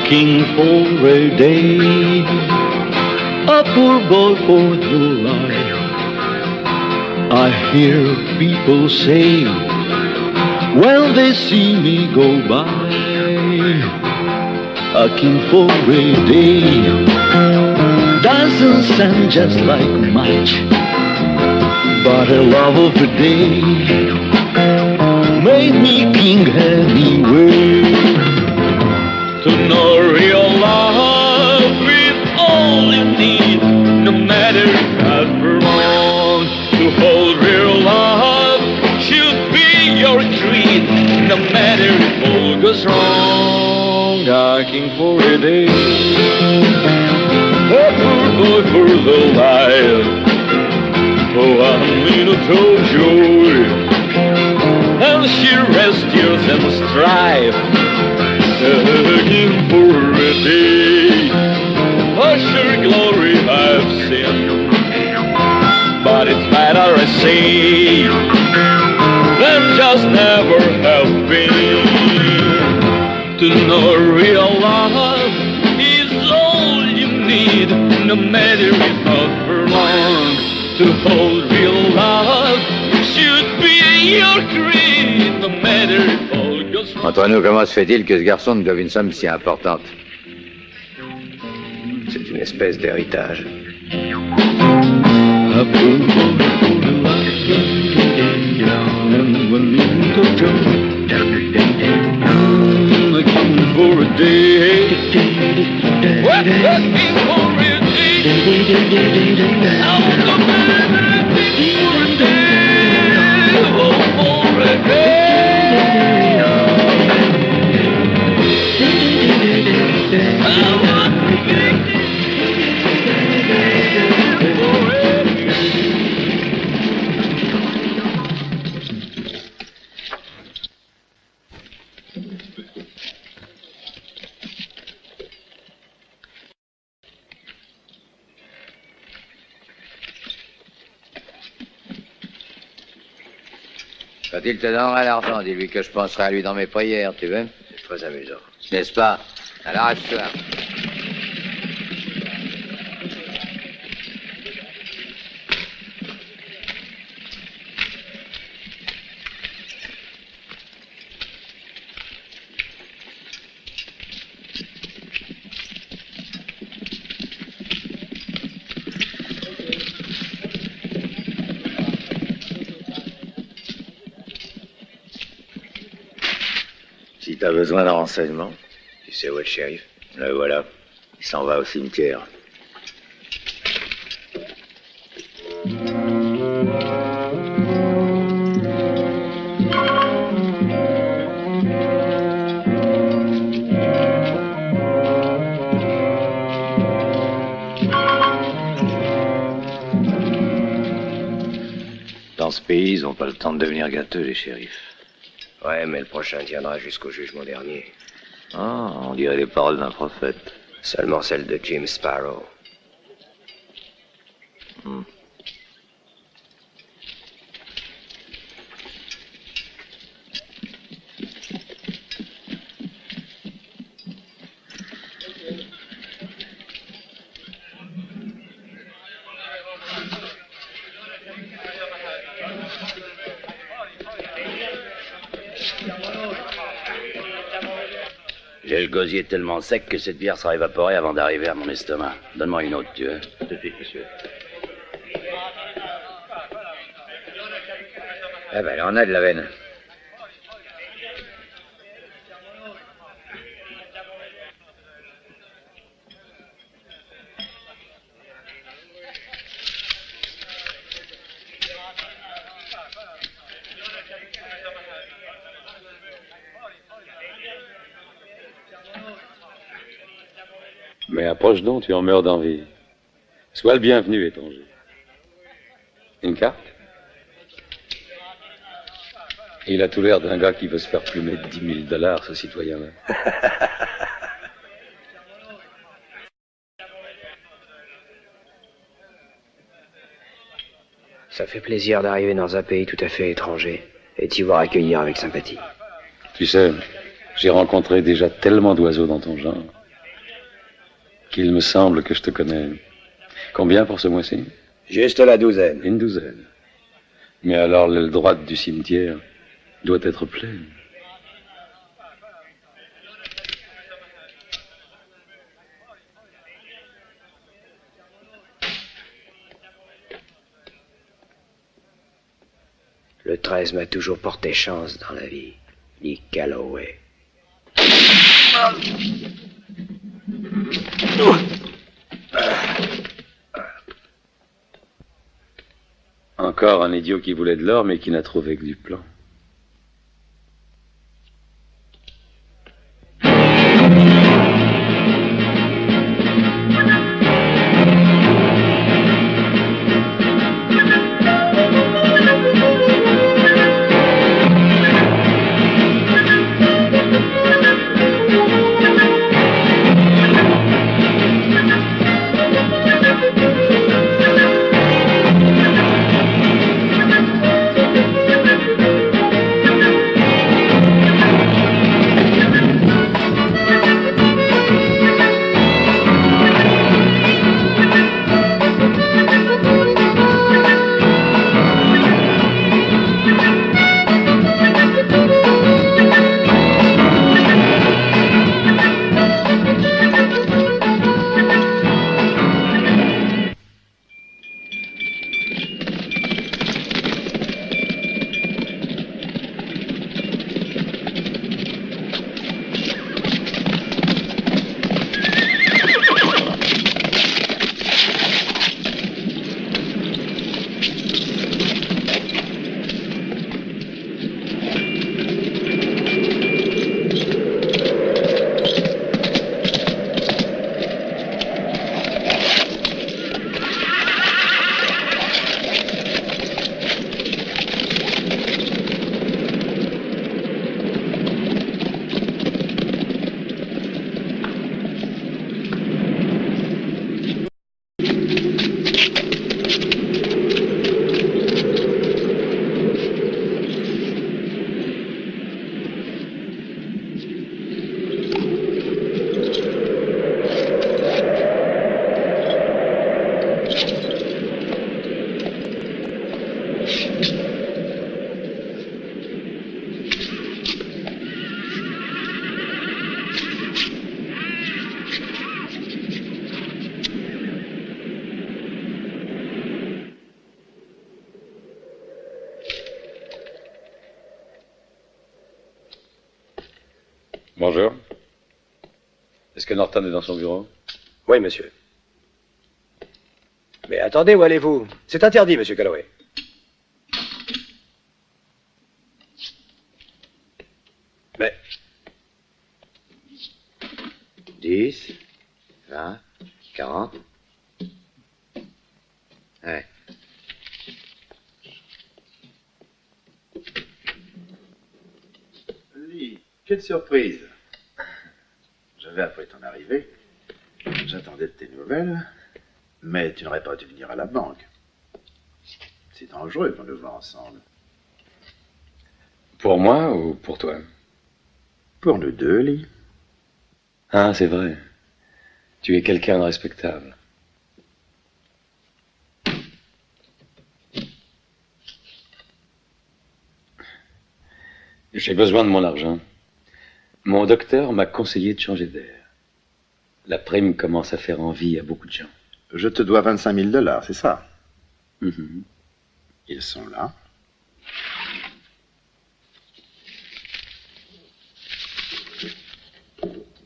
king for a day, a poor boy for the life. I hear people say when they see me go by, a king for a day doesn't sound just like much, but a love of a day made me king anyway. To know real love is all you need, no matter how long. To hold real love should be your creed, no matter if all goes wrong. A king for a day, a poor boy for the life. Oh, I'm in a joy, and she rests tears and strife. A king for a day, a sure glory I've seen, but it's better I say than just never have been. To know real love is all you need, no matter if not for long. To hold real love should be your creed, no matter if all goes wrong. Entre nous, comment se fait-il que ce garçon nous doive une somme si importante? C'est une espèce d'héritage. Quand il te donnera l'argent, dis-lui que je penserai à lui dans mes prières, tu veux? C'est très amusant. N'est-ce pas? Alors arrête-toi. Si t'as besoin de renseignements, tu sais où est le shérif? Le voilà. Il s'en va au cimetière. Dans ce pays, ils n'ont pas le temps de devenir gâteux, les shérifs. Ouais, mais le prochain tiendra jusqu'au jugement dernier. Ah, on dirait les paroles d'un prophète. Seulement celle de Jim Sparrow. J'ai le gosier tellement sec que cette bière sera évaporée avant d'arriver à mon estomac. Donne-moi une autre, tu veux? Tout de suite, monsieur. Eh ben, là, on a de la veine. Mais approche donc, tu en meurs d'envie. Sois le bienvenu, étranger. Une carte? Il a tout l'air d'un gars qui veut se faire plumer de $10,000, ce citoyen-là. Ça fait plaisir d'arriver dans un pays tout à fait étranger et d'y voir accueillir avec sympathie. Tu sais, j'ai rencontré déjà tellement d'oiseaux dans ton genre. qu'il me semble que je te connais. Combien pour ce mois-ci? Juste la douzaine. Une douzaine. Mais alors l'aile droite du cimetière doit être pleine. Le 13 m'a toujours porté chance dans la vie. Nick Calloway. Encore un idiot qui voulait de l'or, mais qui n'a trouvé que du plomb. Bonjour. Est-ce que Norton est dans son bureau? Oui, monsieur. Mais attendez, où allez-vous? C'est interdit, monsieur Calloway. Mais... 10, 20, 40... Ouais. Lee, quelle surprise. J'avais appris ton arrivée. J'attendais de tes nouvelles. Mais tu n'aurais pas dû venir à la banque. C'est dangereux qu'on nous voit ensemble. Pour moi ou pour toi? Pour nous deux, Lee. Ah, c'est vrai. Tu es quelqu'un de respectable. J'ai besoin de mon argent. Mon docteur m'a conseillé de changer d'air. La prime commence à faire envie à beaucoup de gens. Je te dois 25 000 $, c'est ça? Mhm. Ils sont là.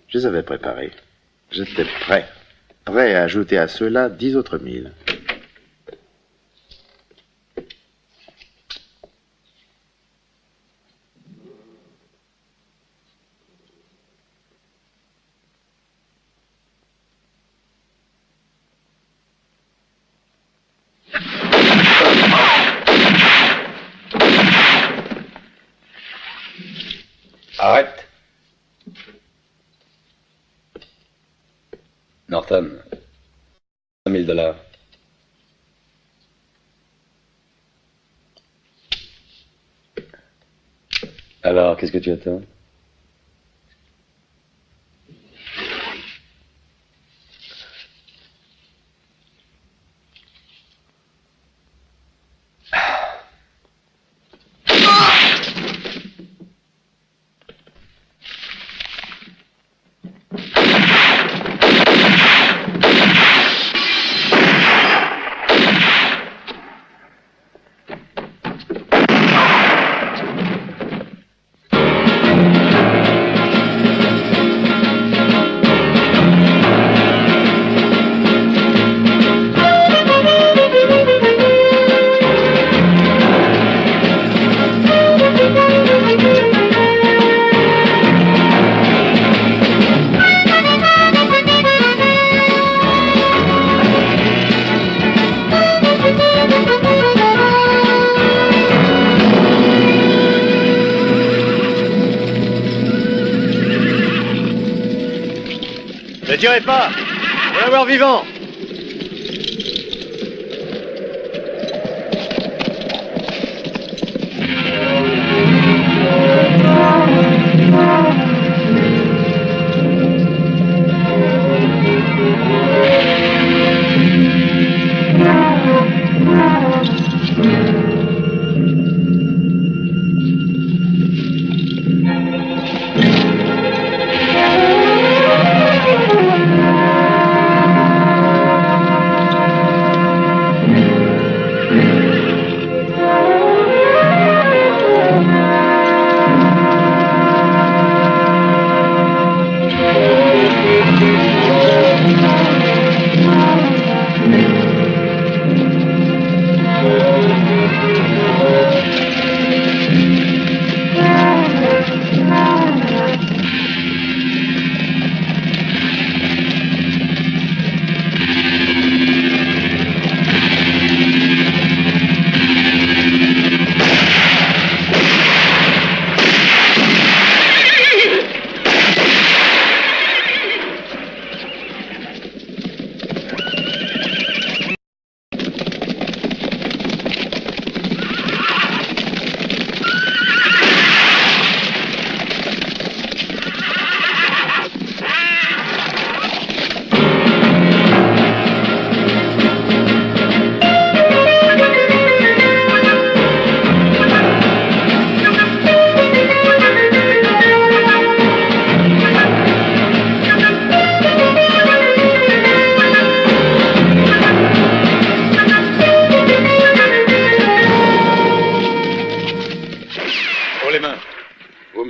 Je les avais préparés. J'étais prêt. Prêt à ajouter à ceux-là 10 autres 1000. Arrête. Norton. 5 000 $. Alors, qu'est-ce que tu attends? Ne tirez pas! Faut l'avoir vivant!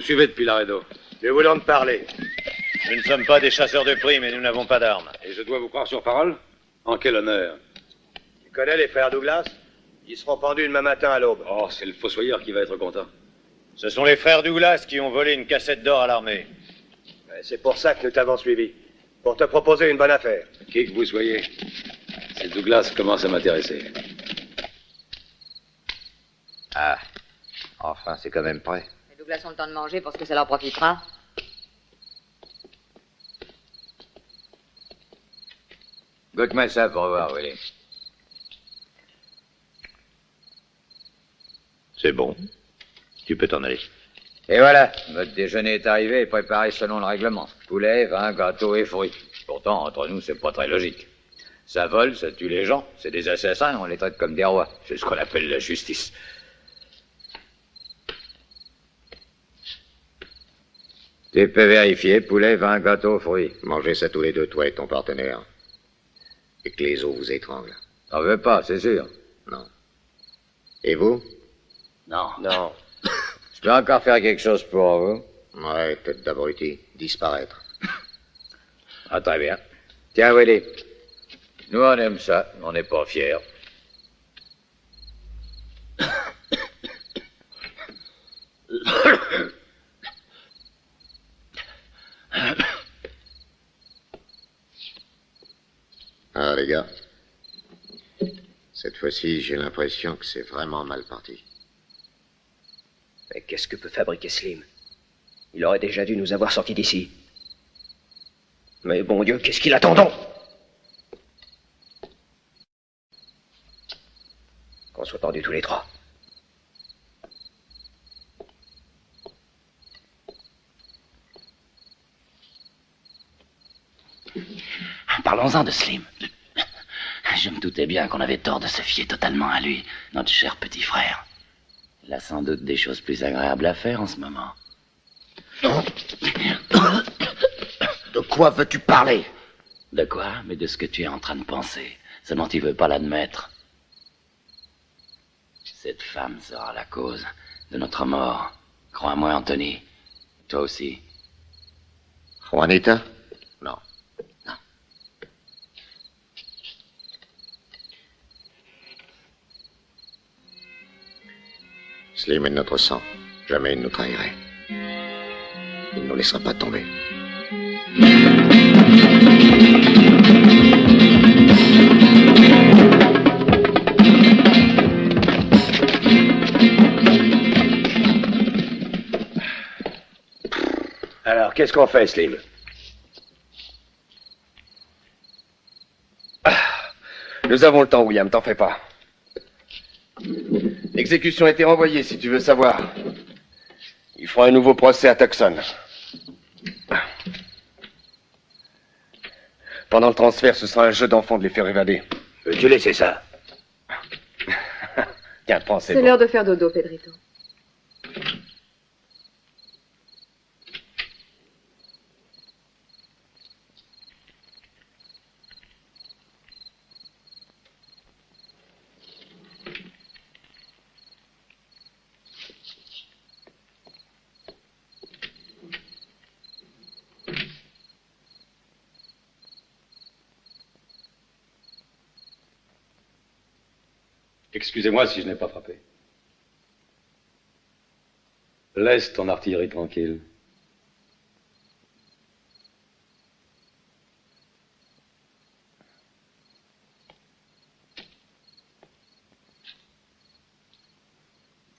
Suivez depuis Laredo. Nous voulons te parler. Nous ne sommes pas des chasseurs de primes et nous n'avons pas d'armes. Et je dois vous croire sur parole? En quel honneur? Tu connais les frères Douglas? Ils seront pendus demain matin à l'aube. Oh, c'est le fossoyeur qui va être content. Ce sont les frères Douglas qui ont volé une cassette d'or à l'armée. C'est pour ça que nous t'avons suivi. Pour te proposer une bonne affaire. Qui que vous soyez, ces Douglas commencent à m'intéresser. Ah, enfin, c'est quand même prêt. Les Douglas ont le temps de manger pour ce que ça leur profitera. Goûte-moi ça pour voir, Willy. C'est bon. Tu peux t'en aller. Et voilà, votre déjeuner est arrivé et préparé selon le règlement. Poulet, vin, gâteau et fruits. Pourtant, entre nous, c'est pas très logique. Ça vole, ça tue les gens. C'est des assassins, on les traite comme des rois. C'est ce qu'on appelle la justice. Tu peux vérifier, poulet, vin, gâteau, fruits. Mangez ça tous les deux, toi et ton partenaire. Et que les os vous étranglent. T'en veux pas, c'est sûr. Non. Et vous? Non. Non. Je peux encore faire quelque chose pour vous. Ouais, tête d'abruti. Disparaître. Ah, très bien. Tiens, Willy. Nous, on aime ça. On n'est pas fiers. Ah, les gars. Cette fois-ci, j'ai l'impression que c'est vraiment mal parti. Mais qu'est-ce que peut fabriquer Slim? Il aurait déjà dû nous avoir sortis d'ici. Mais bon Dieu, qu'est-ce qu'il attend donc? Qu'on soit pendus tous les trois. Parlons-en de Slim. Je me doutais bien qu'on avait tort de se fier totalement à lui, notre cher petit frère. Il a sans doute des choses plus agréables à faire en ce moment. De quoi veux-tu parler? De quoi? Mais de ce que tu es en train de penser. Seulement tu veux pas l'admettre. Cette femme sera la cause de notre mort. Crois-moi, Anthony. Toi aussi. Juanita? Non. Slim est de notre sang. Jamais il ne nous trahirait. Il ne nous laissera pas tomber. Alors, qu'est-ce qu'on fait, Slim? Nous avons le temps, William, t'en fais pas. L'exécution a été renvoyée, si tu veux savoir. Il fera un nouveau procès à Tucson. Pendant le transfert, ce sera un jeu d'enfant de les faire évader. Veux-tu laisser ça? Tiens, prends, c'est C'est bon. l'heure de faire dodo, Pedrito. Excusez-moi si je n'ai pas frappé. Laisse ton artillerie tranquille.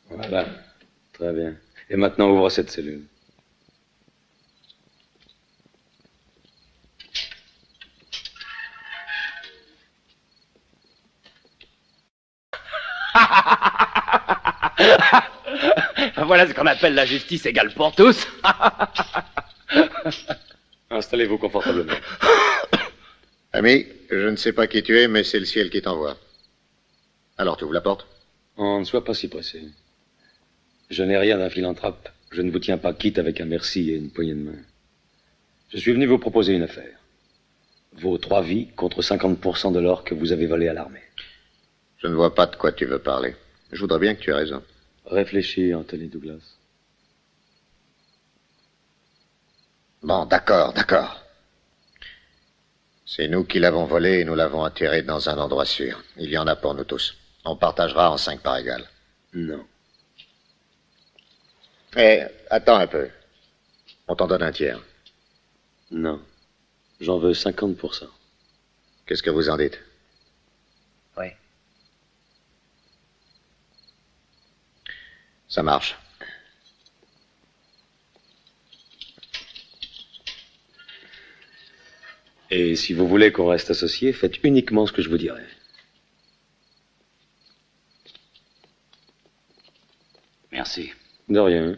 Voilà, très bien. Et maintenant, ouvre cette cellule. Voilà ce qu'on appelle la justice égale pour tous. Installez-vous confortablement. Ami, je ne sais pas qui tu es, mais c'est le ciel qui t'envoie. Alors, tu ouvres la porte? Oh, ne sois pas si pressé. Je n'ai rien d'un philanthrope. Je ne vous tiens pas quitte avec un merci et une poignée de main. Je suis venu vous proposer une affaire. Vos 3 vies contre 50% de l'or que vous avez volé à l'armée. Je ne vois pas de quoi tu veux parler. Je voudrais bien que tu aies raison. Réfléchis, Anthony Douglas. Bon, d'accord. C'est nous qui l'avons volé et nous l'avons enterré dans un endroit sûr. Il y en a pour nous tous. On partagera en 5 parts égales. Non. Eh, attends un peu. On t'en donne un tiers. Non. J'en veux 50%. Qu'est-ce que vous en dites? Oui. Ça marche. Et si vous voulez qu'on reste associés, faites uniquement ce que je vous dirai. Merci. De rien.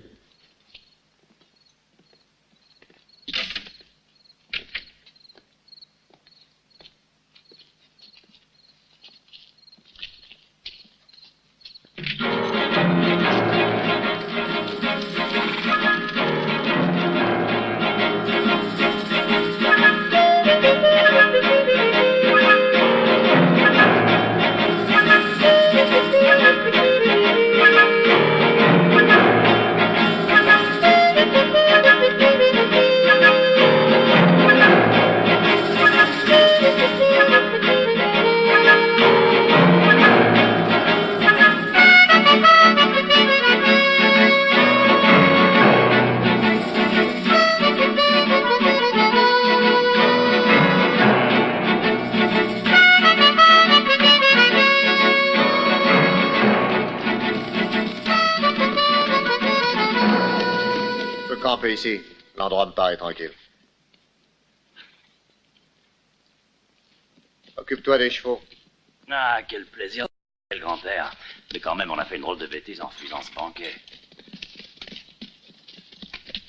Camper ici. L'endroit me paraît tranquille. Occupe-toi des chevaux. Ah, quel plaisir, le grand-père. Mais quand même, on a fait une drôle de bêtise en refusant ce banquet.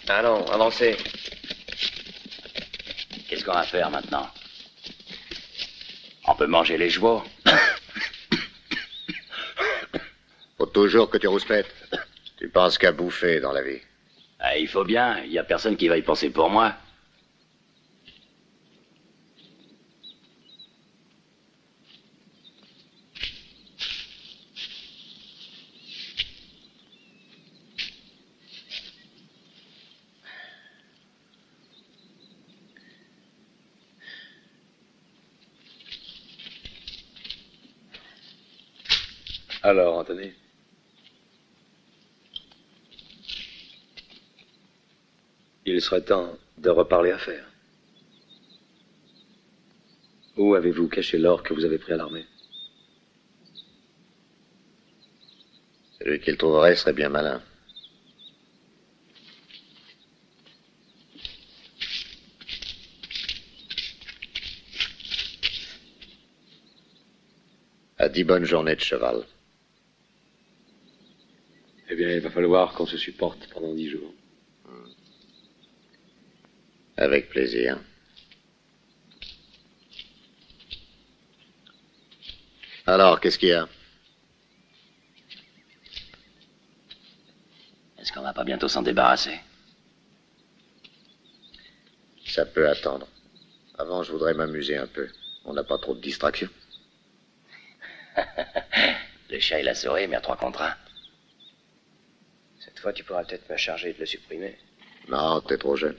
Allons, avancez. Qu'est-ce qu'on va faire maintenant? On peut manger les chevaux. Faut toujours que tu rouspètes. Tu penses qu'à bouffer dans la vie. Ah, il faut bien, il n'y a personne qui va y penser pour moi. Alors, Anthony? Il serait temps de reparler affaires. Où avez-vous caché l'or que vous avez pris à l'armée? Celui qui le trouverait serait bien malin. 10 bonnes journées de cheval. Eh bien, il va falloir qu'on se supporte pendant 10 jours. Avec plaisir. Alors, qu'est-ce qu'il y a? Est-ce qu'on va pas bientôt s'en débarrasser? Ça peut attendre. Avant, je voudrais m'amuser un peu. On n'a pas trop de distractions. Le chat et la souris, mais à 3 contre 1. Cette fois, tu pourras peut-être me charger de le supprimer. Non, t'es trop jeune.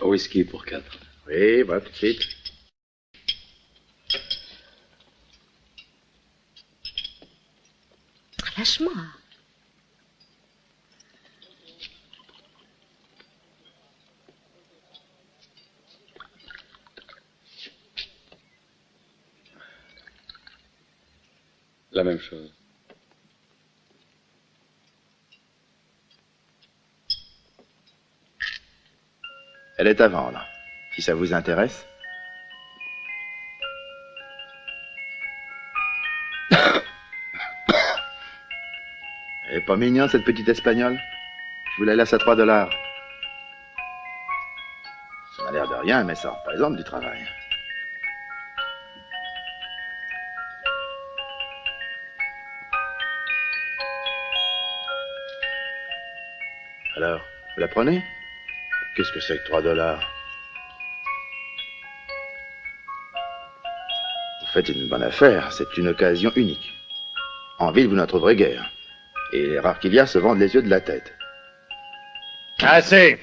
Whisky pour 4. Oui, voilà, tout de suite. Lâche-moi. La même chose. Elle est à vendre, si ça vous intéresse. Elle est pas mignonne, cette petite espagnole? Je vous la laisse à $3. Ça n'a l'air de rien, mais ça représente du travail. Alors, vous la prenez? Qu'est-ce que c'est que $3? Vous faites une bonne affaire, c'est une occasion unique. En ville, vous n'en trouverez guère. Et les rares qu'il y a se vendent les yeux de la tête. Assez!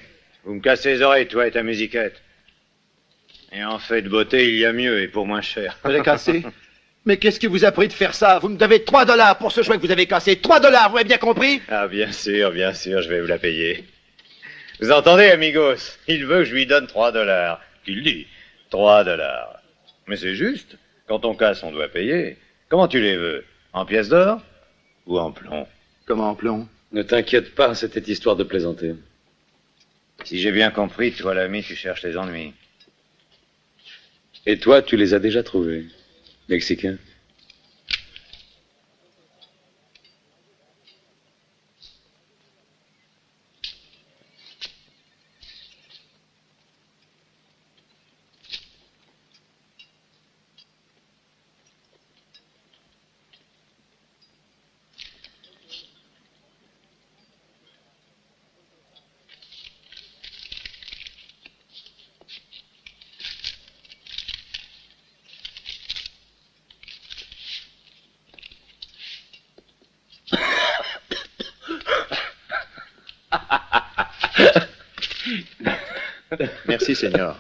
Vous me cassez les oreilles, toi et ta musiquette. Et en fait de beauté, il y a mieux et pour moins cher. Vous l'avez cassé? Mais qu'est-ce qui vous a pris de faire ça? Vous me devez $3 pour ce jouet que vous avez cassé. $3, vous avez bien compris? Ah, bien sûr, je vais vous la payer. Vous entendez, amigos? Il veut que je lui donne $3. Tu le dis, $3. Mais c'est juste. Quand on casse, on doit payer. Comment tu les veux? En pièces d'or? Ou en plomb? Comment en plomb? Ne t'inquiète pas, c'était histoire de plaisanter. Si j'ai bien compris, toi, l'ami, tu cherches les ennuis. Et toi, tu les as déjà trouvés, Mexicain. Merci, Seigneur.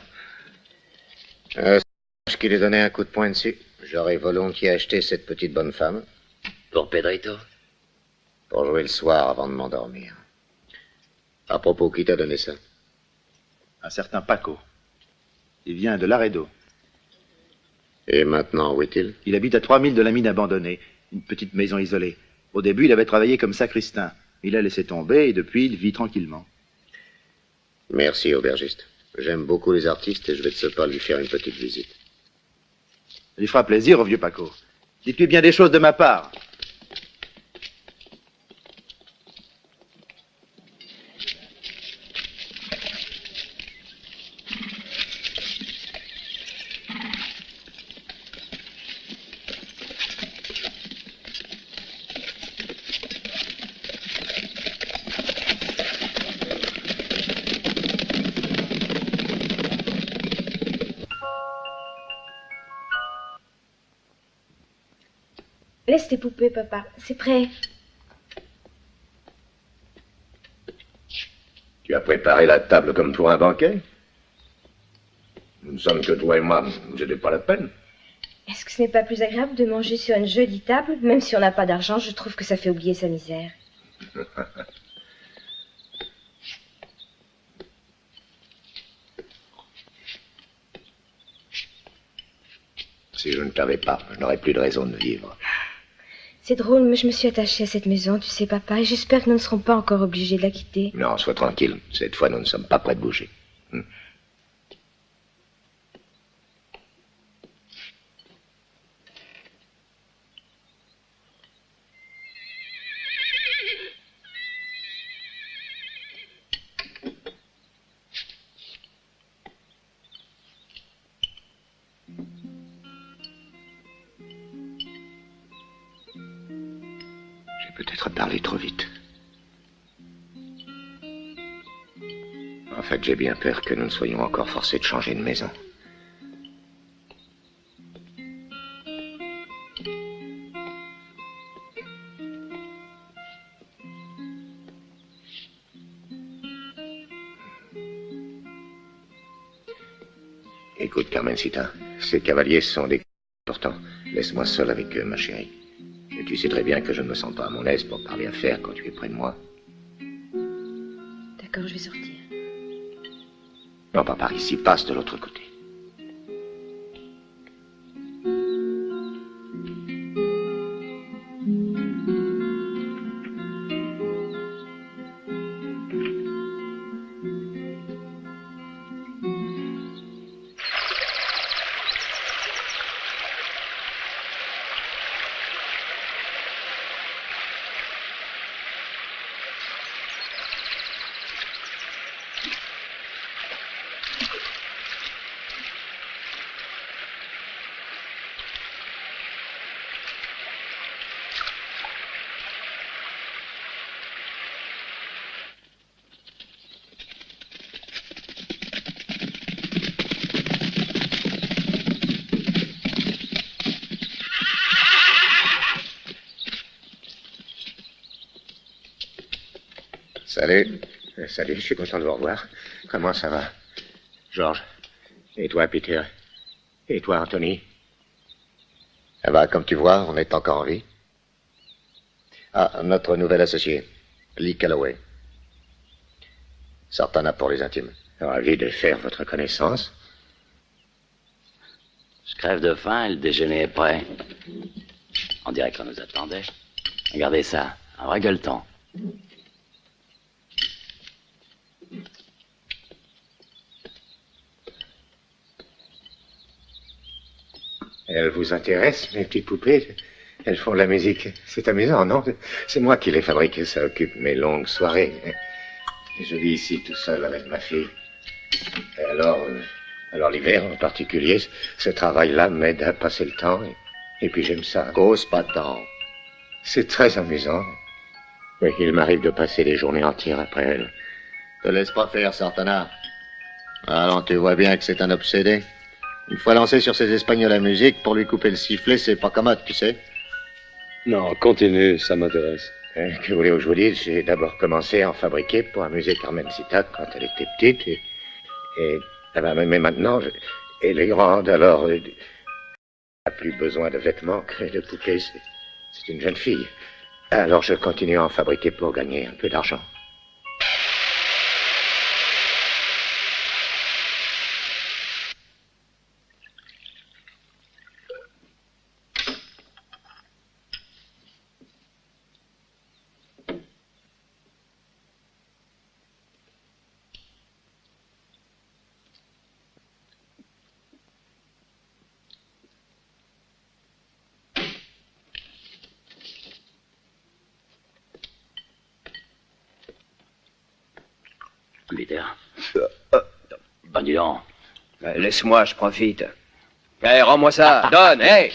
Je qui lui donnais un coup de poing dessus. J'aurais volontiers acheté cette petite bonne femme. Pour Pedrito? Pour jouer le soir avant de m'endormir. À propos, qui t'a donné ça? Un certain Paco. Il vient de Laredo. Et maintenant, où est-il? Il habite à 3 milles de la mine abandonnée. Une petite maison isolée. Au début, il avait travaillé comme sacristain. Il a laissé tomber et depuis, il vit tranquillement. Merci, aubergiste. J'aime beaucoup les artistes et je vais de ce pas lui faire une petite visite. Ça lui fera plaisir au vieux Paco. Dites-lui bien des choses de ma part. Laisse tes poupées, papa. C'est prêt. Tu as préparé la table comme pour un banquet? Nous ne sommes que toi et moi. Ce n'est pas la peine. Est-ce que ce n'est pas plus agréable de manger sur une jolie table? Même si on n'a pas d'argent, je trouve que ça fait oublier sa misère. Si je ne t'avais pas, je n'aurais plus de raison de vivre. C'est drôle, mais je me suis attachée à cette maison, tu sais, papa, et j'espère que nous ne serons pas encore obligés de la quitter. Non, sois tranquille. Cette fois, nous ne sommes pas prêts de bouger. Peut-être parler trop vite. En fait, j'ai bien peur que nous ne soyons encore forcés de changer de maison. Écoute, Carmencita, ces cavaliers sont des importants. Laisse-moi seul avec eux, ma chérie. Et tu sais très bien que je ne me sens pas à mon aise pour parler affaires quand tu es près de moi. D'accord, je vais sortir. Non, pas par ici, passe de l'autre côté. Salut. Salut, je suis content de vous revoir. Comment ça va, Georges? Et toi, Peter? Et toi, Anthony? Ça va, comme tu vois, on est encore en vie. Ah, notre nouvel associé, Lee Calloway. Sartana pour les intimes. Ravi de faire votre connaissance. Je crève de faim et le déjeuner est prêt. On dirait qu'on nous attendait. Regardez ça, un vrai gueuleton. Elles vous intéressent, mes petites poupées? Elles font de la musique. C'est amusant, non? C'est moi qui les fabrique, ça occupe mes longues soirées. Et je vis ici tout seul avec ma fille. Et alors l'hiver en particulier, ce travail-là m'aide à passer le temps. Et puis j'aime ça. Cause pas de temps. C'est très amusant. Oui, il m'arrive de passer des journées entières après elle. Te laisse pas faire, Sartana. Alors tu vois bien que c'est un obsédé. Une fois lancé sur ces Espagnols à musique, pour lui couper le sifflet, c'est pas commode, tu sais. Non, continue, ça m'intéresse. Que voulez-vous que je vous dise? J'ai d'abord commencé à en fabriquer pour amuser Carmencita quand elle était petite. Mais maintenant, elle est grande, alors... elle n'a plus besoin de vêtements que de poupées. C'est une jeune fille. Alors je continue à en fabriquer pour gagner un peu d'argent. Peter. Ben, dis donc. Laisse-moi, je profite. Hé, rends-moi ça. Donne, hé.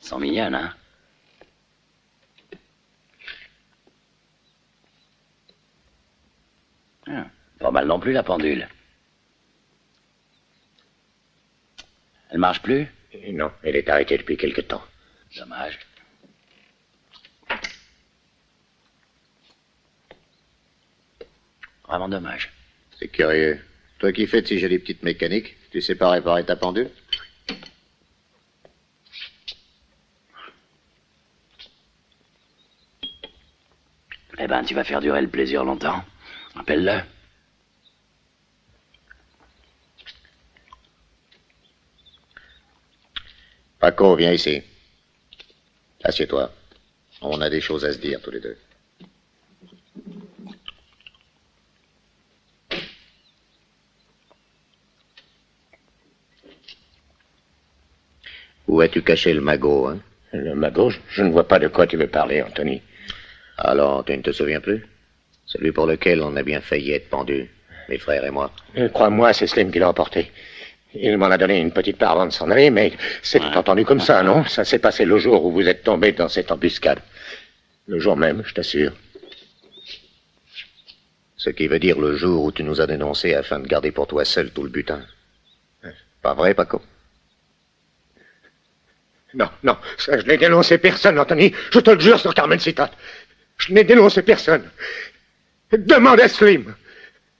Sont mignonnes, hein? Pas mal non plus, la pendule. Elle marche plus? Non, elle est arrêtée depuis quelque temps. Dommage. Vraiment dommage. C'est curieux. Toi qui fais de si jolies petites mécaniques, tu sais pas réparer ta pendule? Eh ben, tu vas faire durer le plaisir longtemps. Appelle-le. Paco, viens ici. Assieds-toi. On a des choses à se dire, tous les deux. Où as-tu caché le magot, hein? Le magot, je ne vois pas de quoi tu veux parler, Anthony. Alors, tu ne te souviens plus? Celui pour lequel on a bien failli être pendu, mes frères et moi. Crois-moi, c'est Slim qui l'a emporté. Il m'en a donné une petite part avant de s'en aller, mais c'est entendu comme ça, non? Ça s'est passé le jour où vous êtes tombé dans cette embuscade. Le jour même, je t'assure. Ce qui veut dire le jour où tu nous as dénoncés afin de garder pour toi seul tout le butin. Pas vrai, Paco? Non, non, ça, je n'ai dénoncé personne, Anthony. Je te le jure sur Carmen Citat. Je n'ai dénoncé personne. Demande à Slim.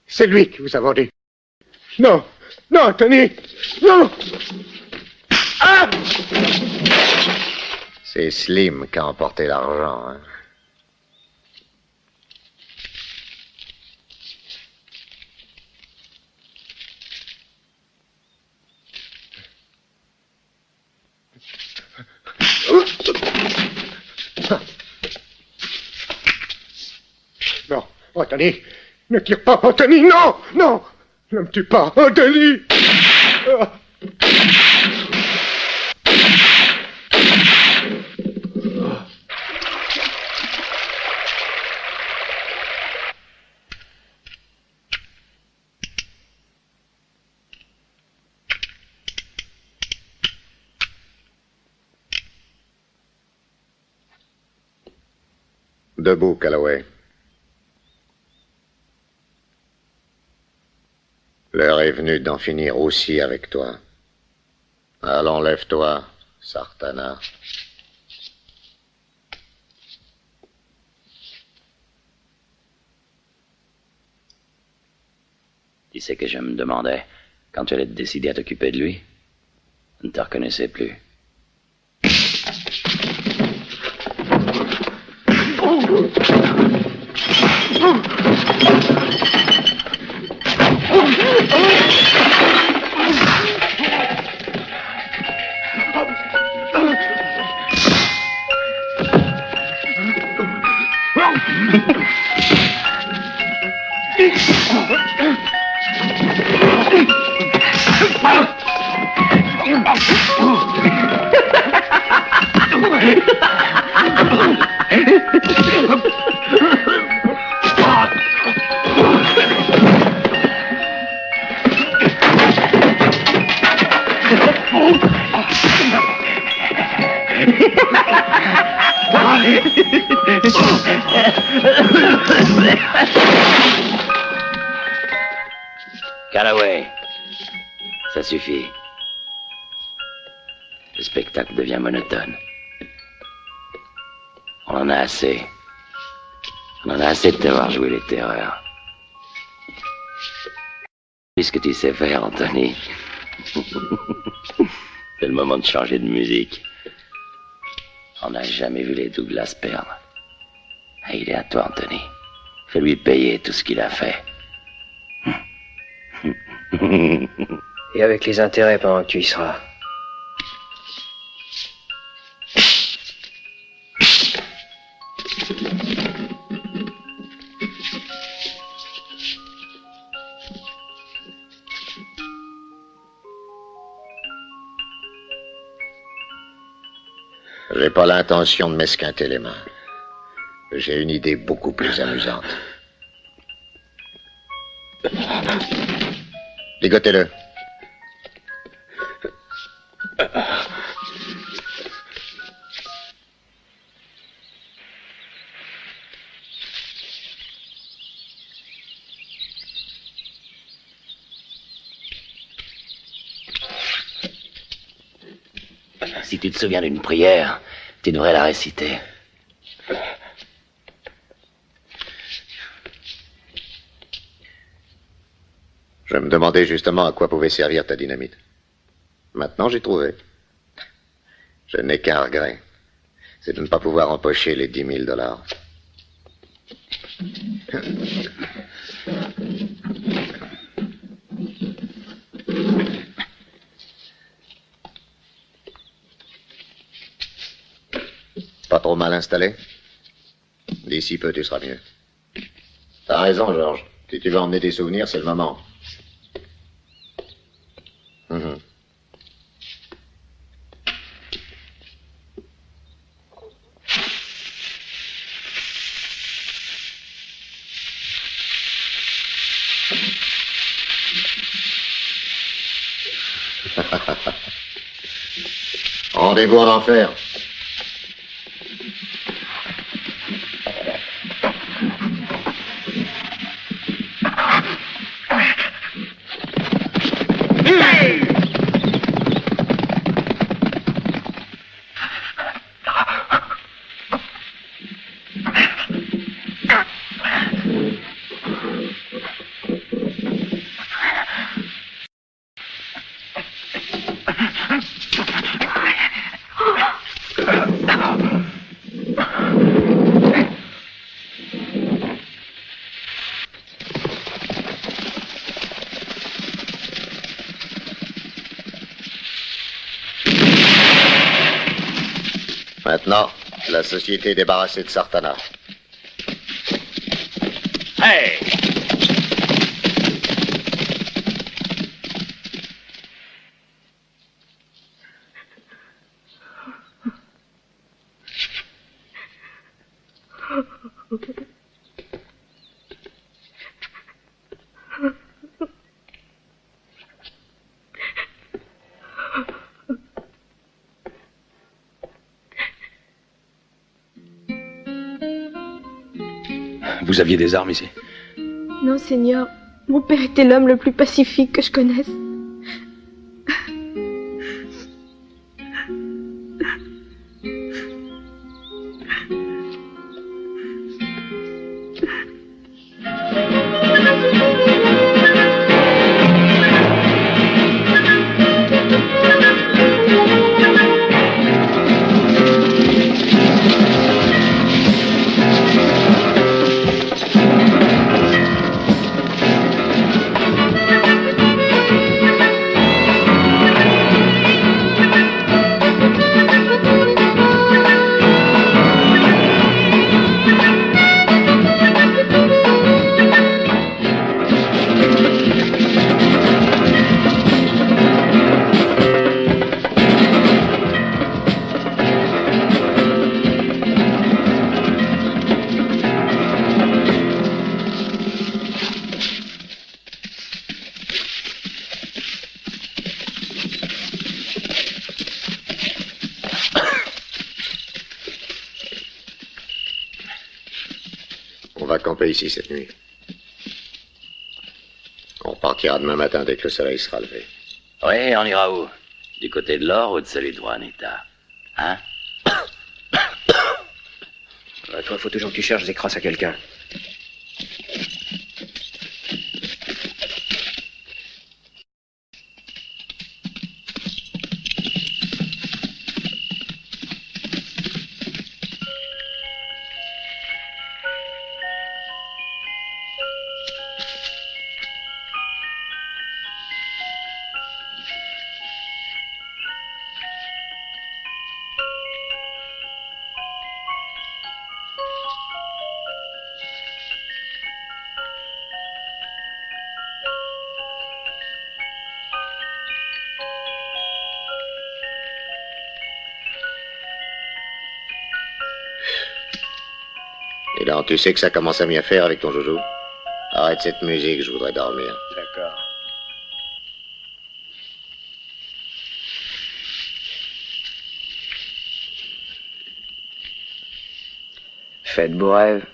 C'est lui qui vous a vendu. Non, non, Anthony, non. Ah! C'est Slim qui a emporté l'argent, hein? Non, Anthony, ne tire pas, Anthony, non, non, ne me tue pas, Anthony. Ah. Debout, Calloway. L'heure est venue d'en finir aussi avec toi. Alors lève-toi, Sartana. Tu sais que je me demandais, quand tu allais te décider à t'occuper de lui, je ne te reconnaissais plus. Calloway, ça suffit. Le spectacle devient monotone. On en a assez. On en a assez de t'avoir joué les terreurs. Puisque tu sais faire, Anthony. C'est le moment de changer de musique. On n'a jamais vu les Douglas perdre. Et il est à toi, Anthony. Fais-lui payer tout ce qu'il a fait. Et avec les intérêts pendant que tu y seras. J'ai pas l'intention de m'esquinter les mains. J'ai une idée beaucoup plus amusante. Ligotez-le. Si tu te souviens d'une prière, tu devrais la réciter. Je me demandais justement à quoi pouvait servir ta dynamite. Maintenant, j'ai trouvé. Je n'ai qu'un regret. C'est de ne pas pouvoir empocher les 10 000 $. Pas trop mal installé? D'ici peu, tu seras mieux. T'as raison, Georges. Si tu veux emmener des souvenirs, c'est le moment. Mhm. Rendez-vous en enfer. Maintenant, la société est débarrassée de Sartana. Hey! Vous aviez des armes ici? Non, Seigneur. Mon père était l'homme le plus pacifique que je connaisse. On va camper ici cette nuit. On repartira demain matin dès que le soleil sera levé. Oui, on ira où? Du côté de l'or ou de celui de Juanita? Hein? Toi, faut toujours que tu cherches des crosses à quelqu'un. Et là, tu sais que ça commence à bien faire avec ton joujou. Arrête cette musique, je voudrais dormir. D'accord. Faites beaux rêves.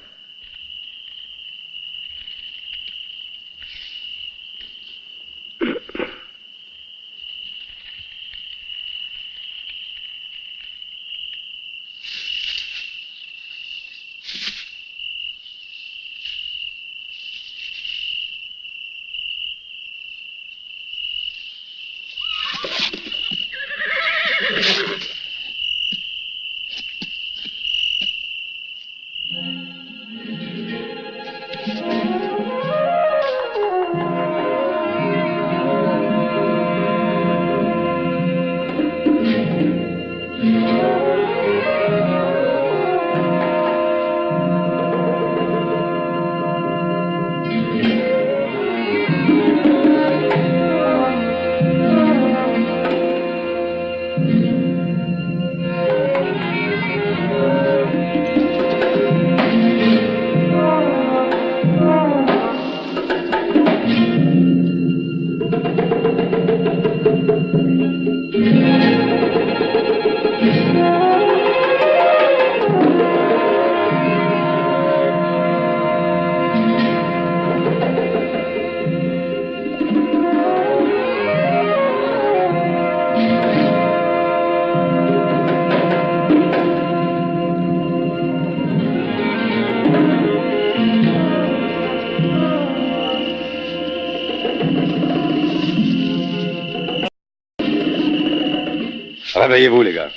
Réveillez-vous, les gars.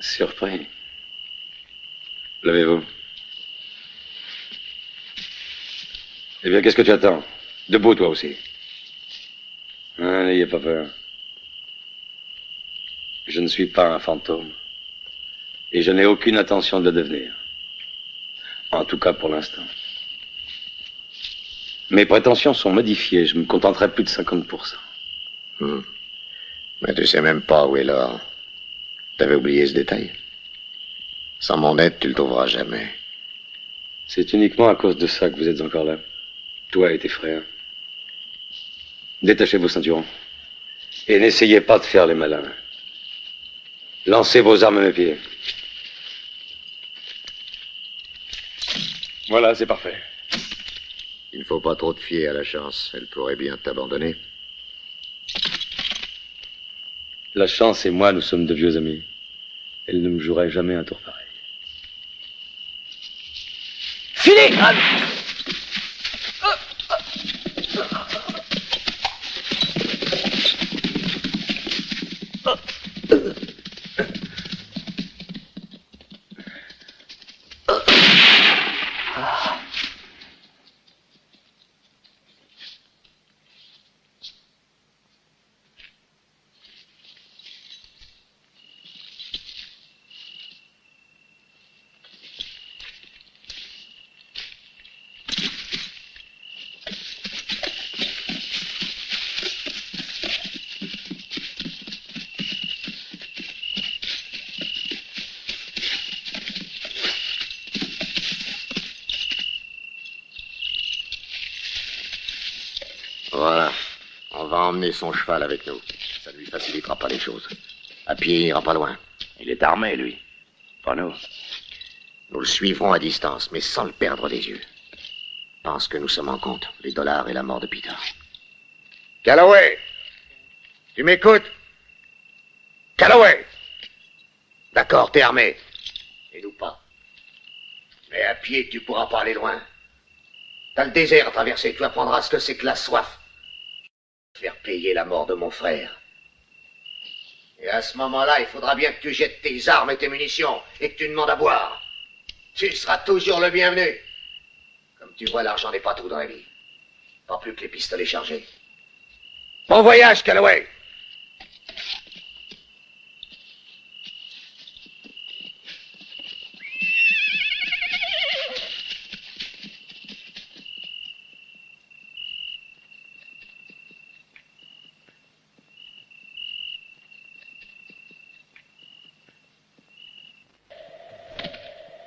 Surpris. Levez-vous. Eh bien, qu'est-ce que tu attends? Debout, toi aussi. N'ayez pas peur. Je ne suis pas un fantôme. Et je n'ai aucune intention de le devenir. En tout cas, pour l'instant. Mes prétentions sont modifiées. Je me contenterai plus de 50%. Mais tu sais même pas où est l'or. T'avais oublié ce détail. Sans mon aide, tu le trouveras jamais. C'est uniquement à cause de ça que vous êtes encore là. Toi et tes frères. Détachez vos ceinturons. Et n'essayez pas de faire les malins. Lancez vos armes à mes pieds. Voilà, c'est parfait. Il ne faut pas trop te fier à la chance. Elle pourrait bien t'abandonner. La chance et moi, nous sommes de vieux amis. Elle ne me jouerait jamais un tour pareil. Fini! Voilà. On va emmener son cheval avec nous. Ça ne lui facilitera pas les choses. À pied, il ira pas loin. Il est armé, lui. Pas nous. Nous le suivrons à distance, mais sans le perdre des yeux. Pense que nous sommes en compte. Les dollars et la mort de Peter. Calloway! Tu m'écoutes? Calloway! D'accord, t'es armé. Et nous pas. Mais à pied, tu pourras pas aller loin. T'as le désert à traverser. Tu apprendras ce que c'est que la soif. Faire payer la mort de mon frère. Et à ce moment-là, il faudra bien que tu jettes tes armes et tes munitions et que tu demandes à boire. Tu seras toujours le bienvenu. Comme tu vois, l'argent n'est pas tout dans la vie. Pas plus que les pistolets chargés. Bon voyage, Calloway!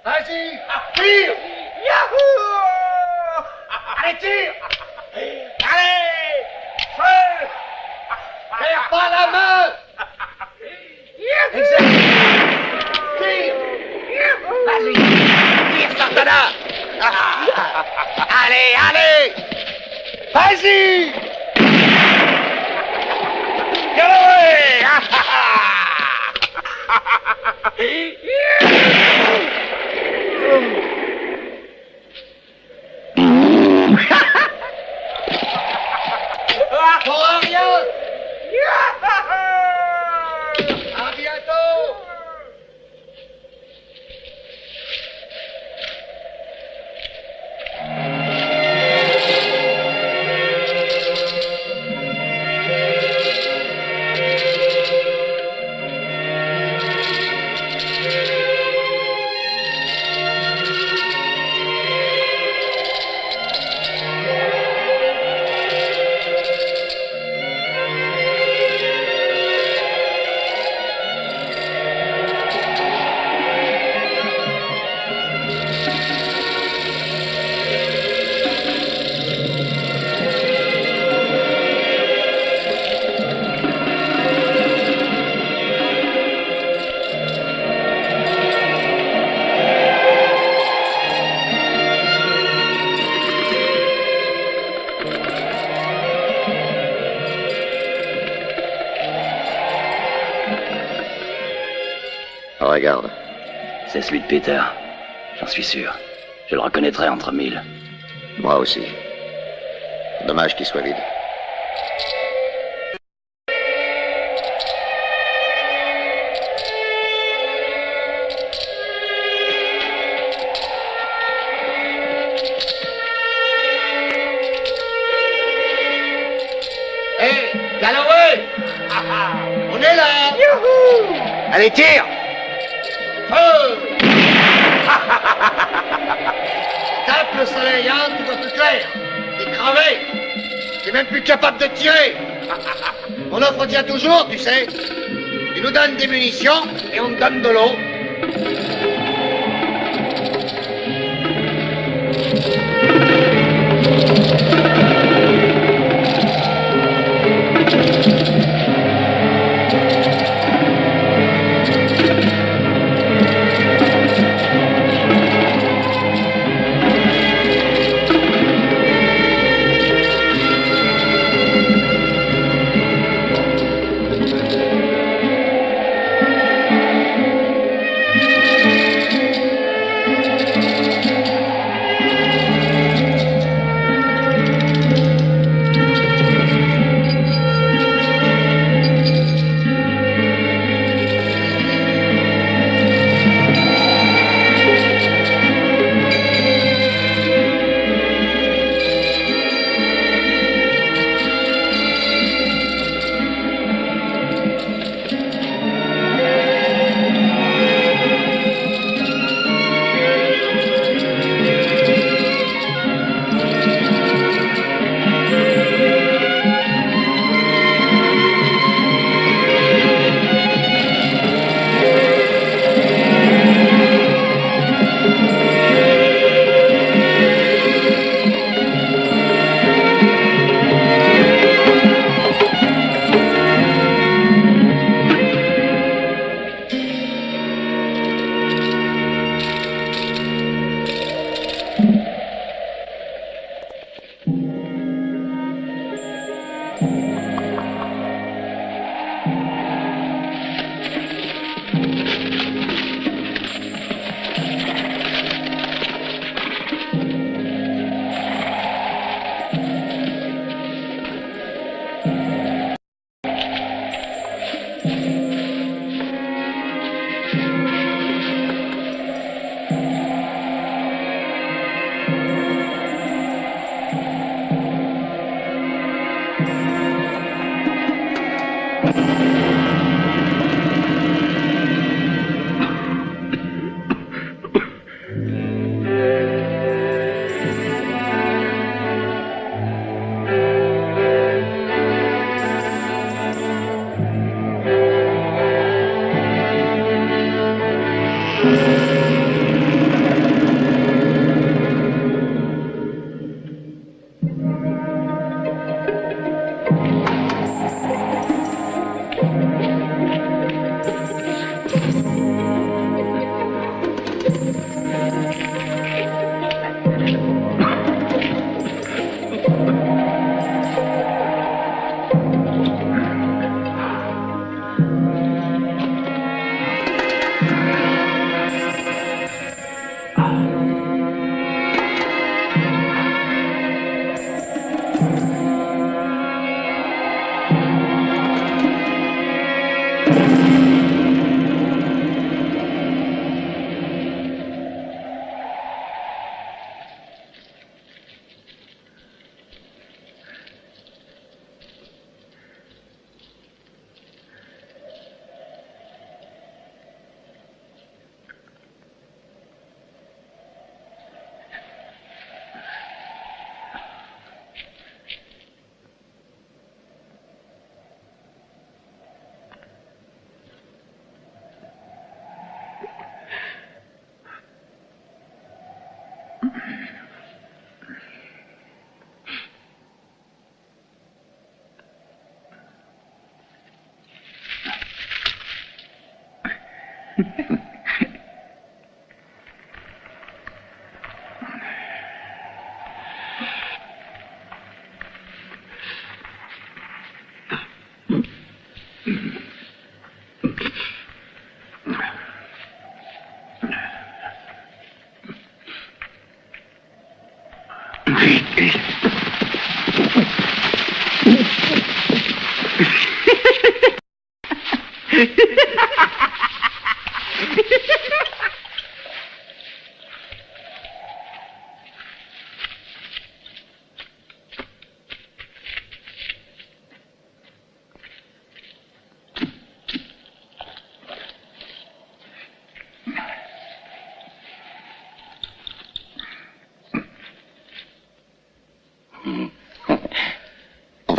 Vas-y! Tire! Yahoo! Allez, tire! Allez! Feu! Perds pas la main! Exact! Tire! Vas-y! Tire, Santana! Allez, allez! Vas-y! Calloway! Pour rien! À bientôt! Regarde. C'est celui de Peter. J'en suis sûr. Je le reconnaîtrai entre mille. Moi aussi. Dommage qu'il soit vide. Allez, tire! Feu! Tape le soleil, hein, tu vois plus clair. T'es crevé. T'es même plus capable de tirer. On offre tient toujours, tu sais. Tu nous donnes des munitions et on te donne de l'eau.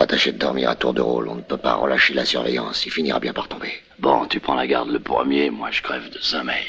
pas tâcher de dormir à tour de rôle. On ne peut pas relâcher la surveillance. Il finira bien par tomber. Bon, tu prends la garde le premier, moi je crève de sommeil.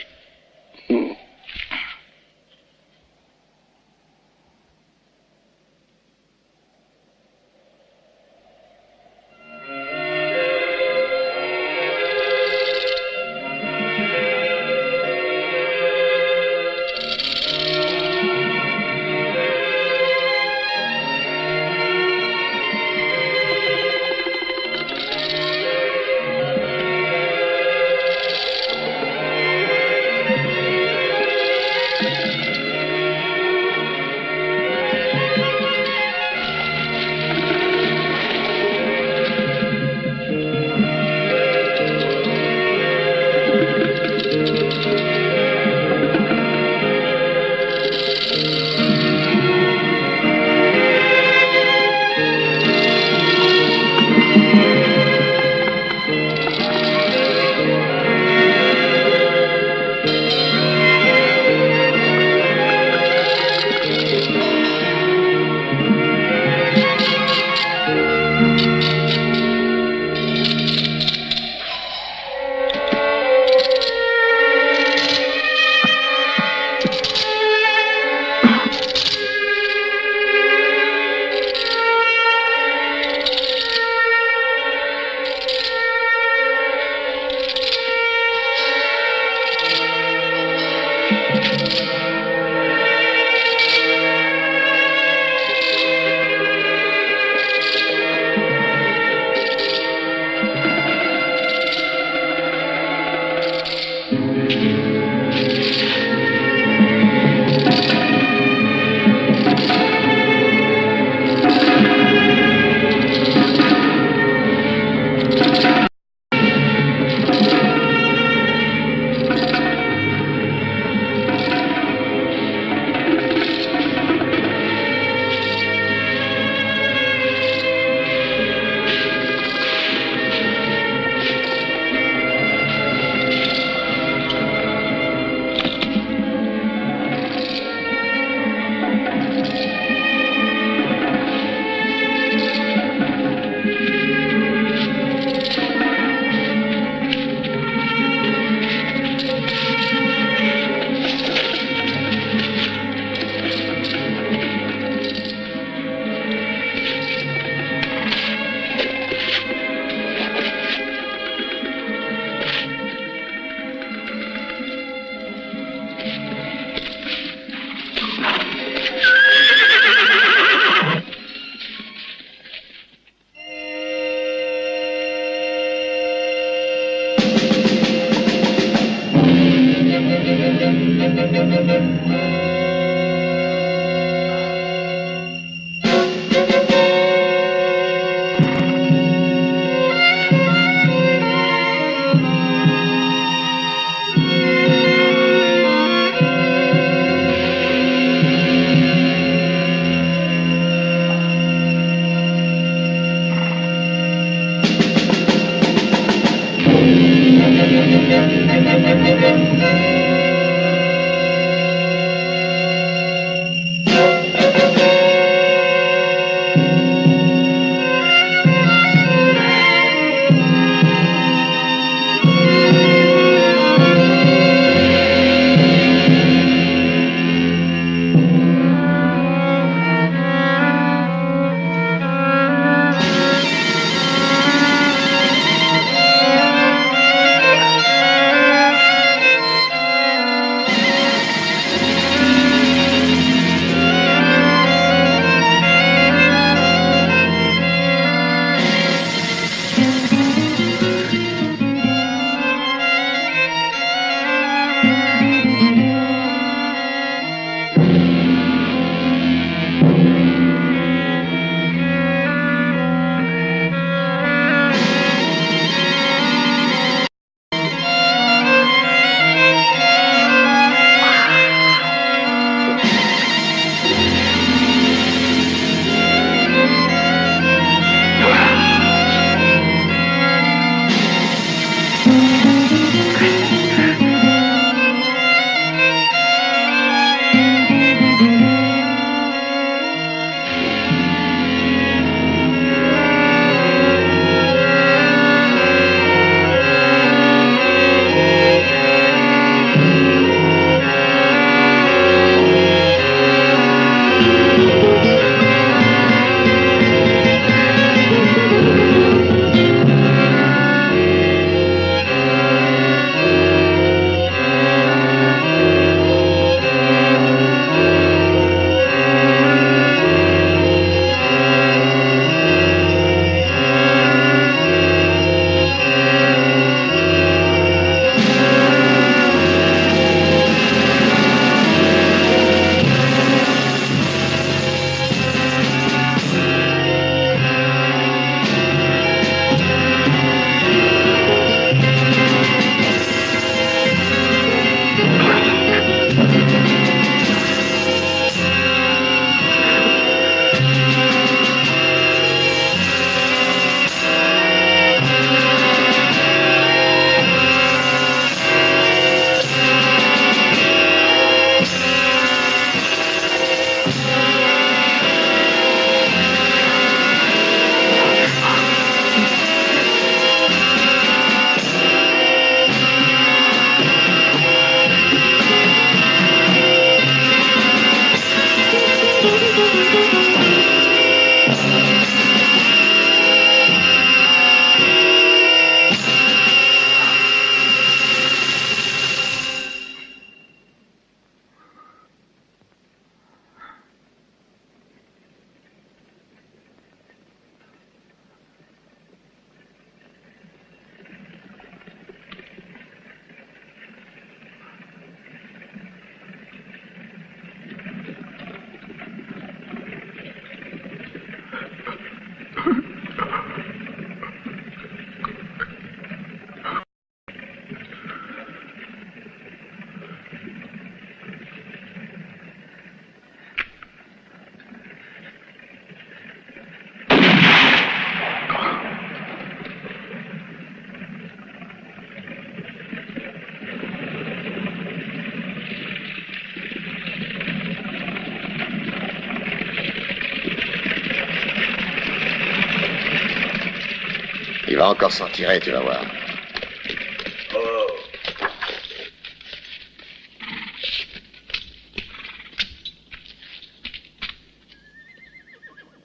Il va encore s'en tirer, tu vas voir.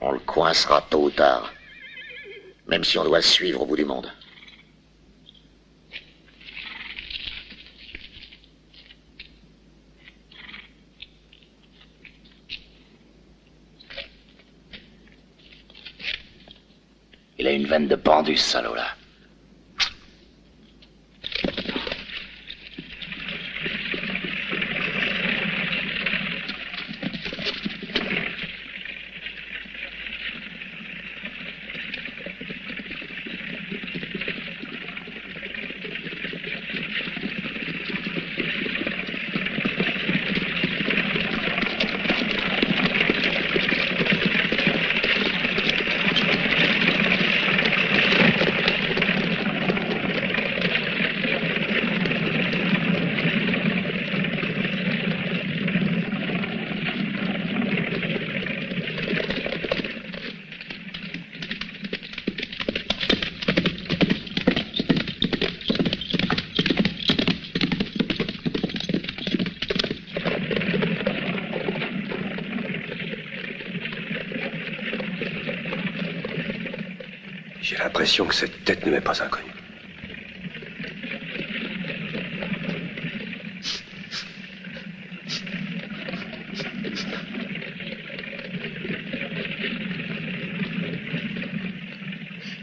On le coincera tôt ou tard. Même si on doit le suivre au bout du monde. Il a une veine de pendu, ce salaud-là. J'ai l'impression que cette tête ne m'est pas inconnue.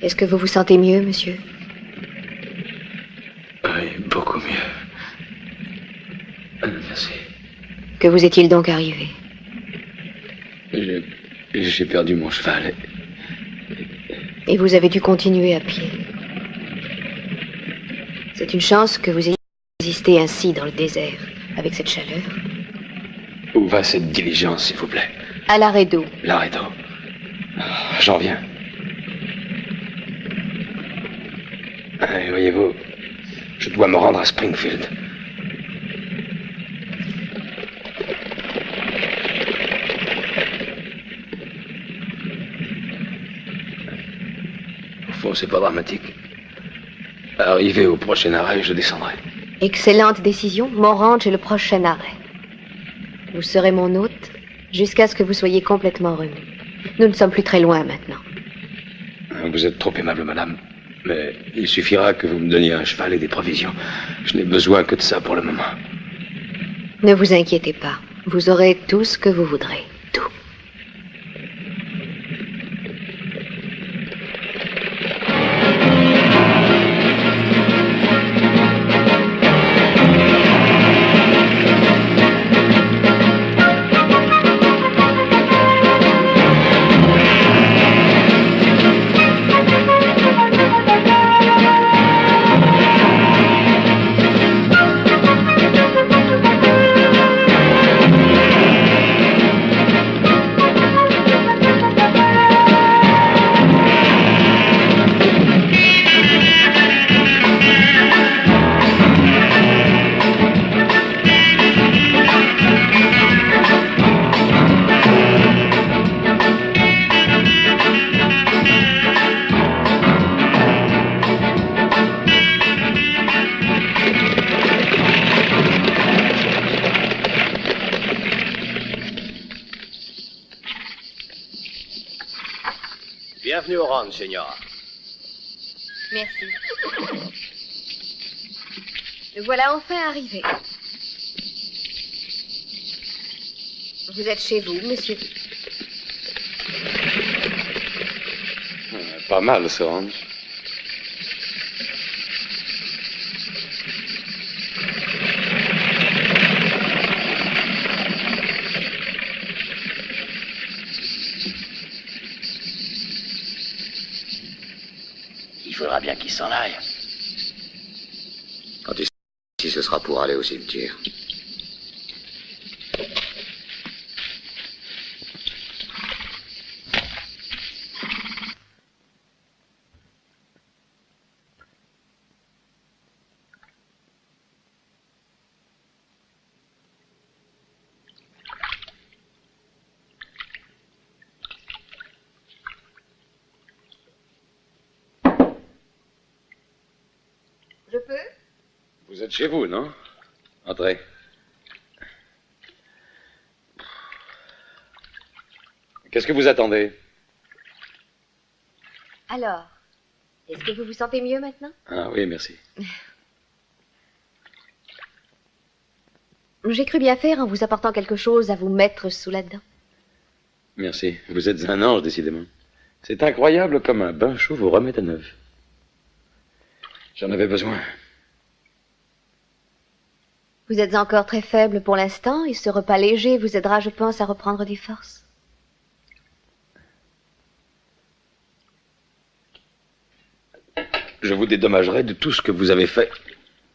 Est-ce que vous vous sentez mieux, monsieur? Oui, beaucoup mieux. Merci. Que vous est-il donc arrivé? J'ai perdu mon cheval. Et vous avez dû continuer à pied. C'est une chance que vous ayez résisté ainsi dans le désert, avec cette chaleur. Où va cette diligence, s'il vous plaît? À l'arrêt d'eau. L'arrêt d'eau. J'en viens. Voyez-vous, je dois me rendre à Springfield. Au fond, c'est pas dramatique. Arrivé au prochain arrêt, je descendrai. Excellente décision. Mon ranch est le prochain arrêt. Vous serez mon hôte jusqu'à ce que vous soyez complètement remis. Nous ne sommes plus très loin maintenant. Vous êtes trop aimable, madame. Mais il suffira que vous me donniez un cheval et des provisions. Je n'ai besoin que de ça pour le moment. Ne vous inquiétez pas. Vous aurez tout ce que vous voudrez. Tout. Bienvenue au ranch, Señora. Merci. Le voilà enfin arrivé. Vous êtes chez vous, monsieur. Pas mal, ce ranch. Il faudra bien qu'il s'en aille. Quand ici, ce sera pour aller au cimetière. Vous êtes chez vous, non? Entrez. Qu'est-ce que vous attendez? Alors, est-ce que vous vous sentez mieux maintenant? Ah oui, merci. J'ai cru bien faire en vous apportant quelque chose à vous mettre sous la dent. Merci. Vous êtes un ange, décidément. C'est incroyable comme un bain chaud vous remet à neuf. J'en avais besoin. Vous êtes encore très faible pour l'instant et ce repas léger vous aidera, je pense, à reprendre des forces. Je vous dédommagerai de tout ce que vous avez fait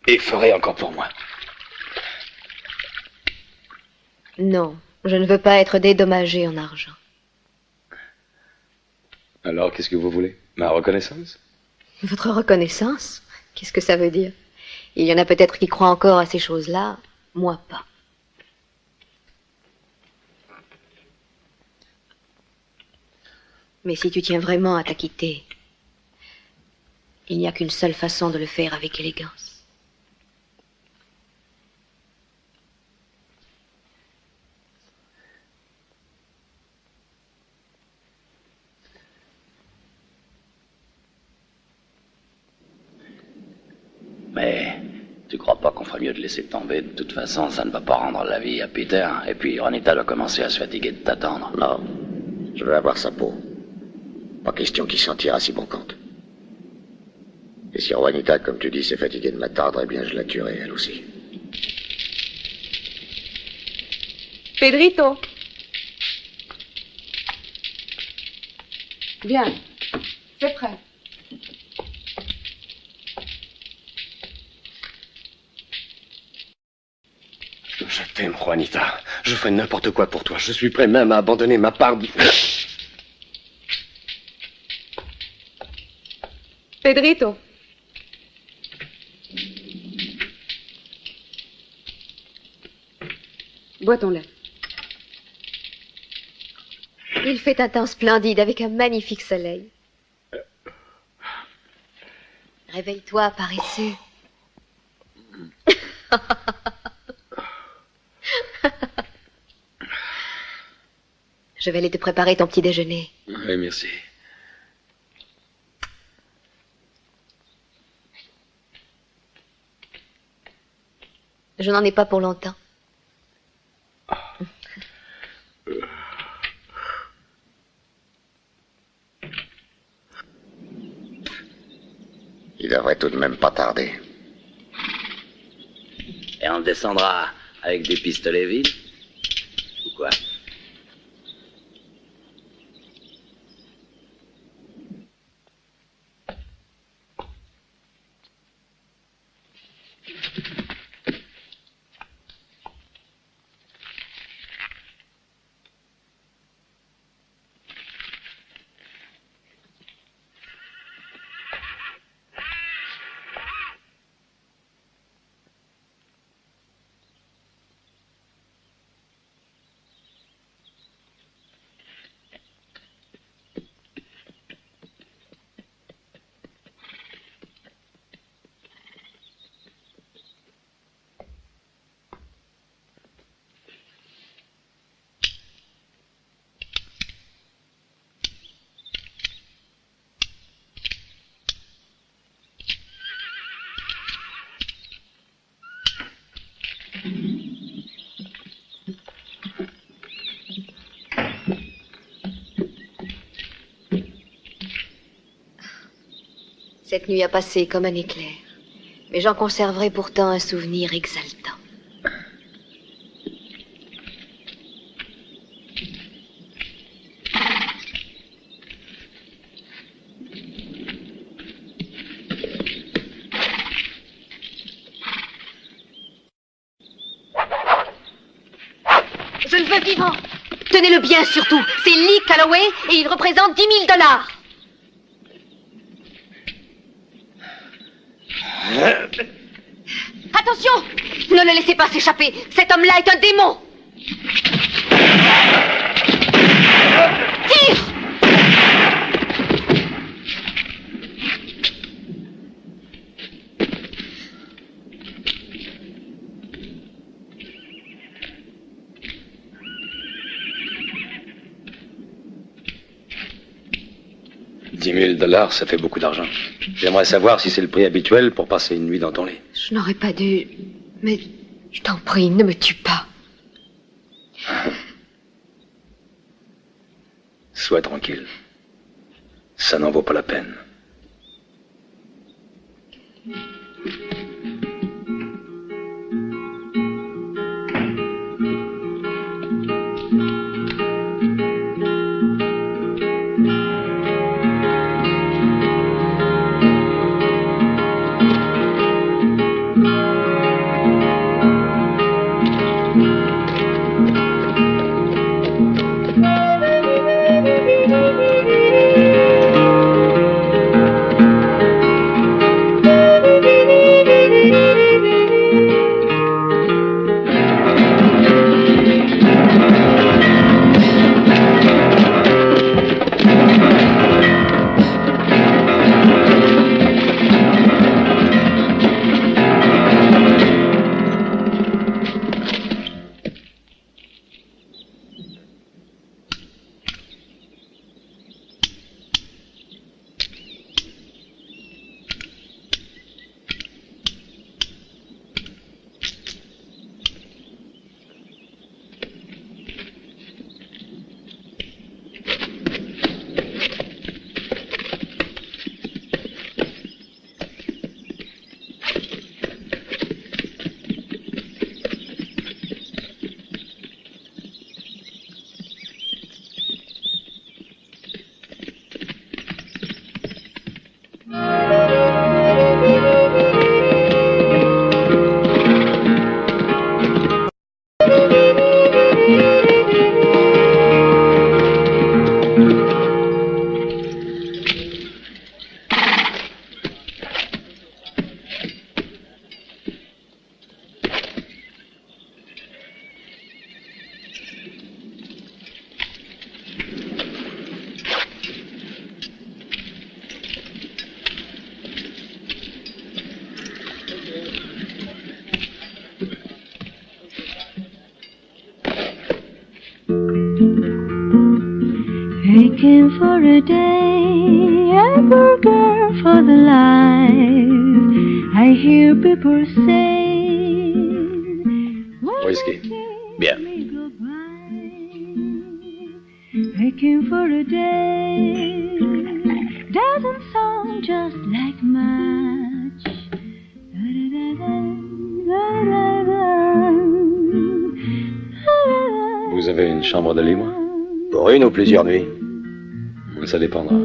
et ferez encore pour moi. Non, je ne veux pas être dédommagé en argent. Alors, qu'est-ce que vous voulez? Ma reconnaissance? Votre reconnaissance? Qu'est-ce que ça veut dire? Il y en a peut-être qui croient encore à ces choses-là, moi pas. Mais si tu tiens vraiment à t'acquitter, il n'y a qu'une seule façon de le faire avec élégance. Mais tu crois pas qu'on ferait mieux de laisser tomber? De toute façon, ça ne va pas rendre la vie à Peter. Et puis Ronita doit commencer à se fatiguer de t'attendre. Non, je veux avoir sa peau. Pas question qu'il s'en tire à si bon compte. Et si Juanita, comme tu dis, s'est fatiguée de m'attendre, eh bien je la tuerai, elle aussi. Pedrito. Viens, c'est prêt. Je t'aime, Juanita. Je ferai n'importe quoi pour toi. Je suis prêt même à abandonner ma part de... Pedrito. Bois ton lait. Il fait un temps splendide avec un magnifique soleil. Réveille-toi, paresseux. Je vais aller te préparer ton petit déjeuner. Oui, merci. Je n'en ai pas pour longtemps. Il devrait tout de même pas tarder. Et on descendra avec des pistolets vides? Ou quoi? Cette nuit a passé comme un éclair, mais j'en conserverai pourtant un souvenir exaltant. Je le veux vivant. Tenez-le bien surtout. C'est Lee Calloway et il représente $10,000. Attention! Ne le laissez pas s'échapper. Cet homme-là est un démon. Tire! 10 000 $, ça fait beaucoup d'argent. J'aimerais savoir si c'est le prix habituel pour passer une nuit dans ton lit. Je n'aurais pas dû... Mais je t'en prie, ne me tue pas. Sois tranquille. Ça n'en vaut pas la peine. Taken for a day, a burger for the life. I hear people say. Whisky. Bien. Taken for a day, doesn't sound just like much. Vous avez une chambre de libre? Pour une ou plusieurs nuits? Ça dépendra.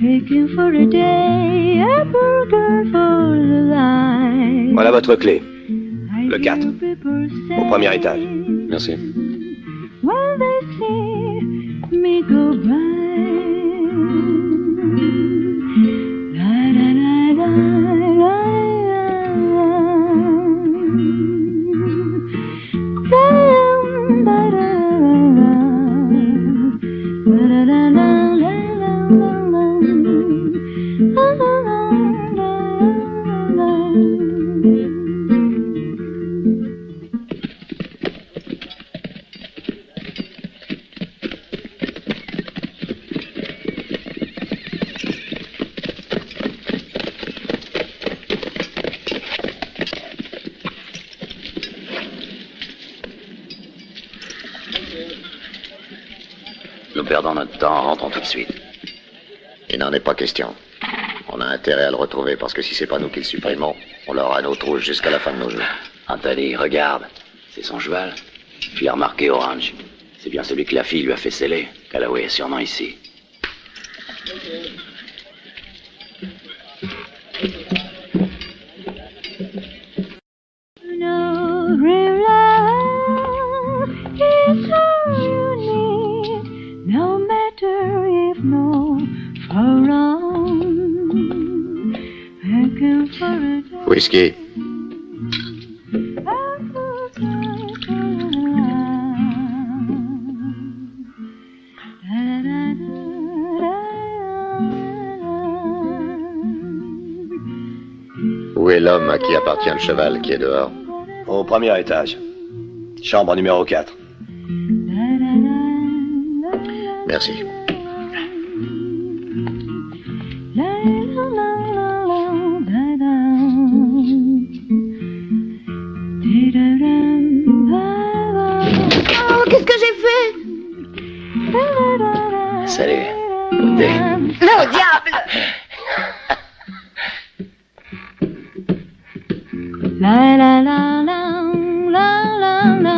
Taken for a day, a burger for the life. Voilà votre clé. Le 4. Au premier étage. Merci. When they see me go by, la la la la la la, Nous perdons notre temps, rentrons tout de suite. Il n'en est pas question. On a intérêt à le retrouver parce que si c'est pas nous qui le supprimons, on l'aura à nos trous jusqu'à la fin de nos jours. Anthony, regarde. C'est son cheval. Je l'ai remarqué, Orange. C'est bien celui que la fille lui a fait sceller. Calloway est sûrement ici. No real love is all you need, no matter if no for wrong. Taken for a day. Whisky. Où est l'homme à qui appartient le cheval qui est dehors? Au premier étage. Chambre numéro 4. Merci. Salut. Beauté. Non, au diable! La la la la la la la.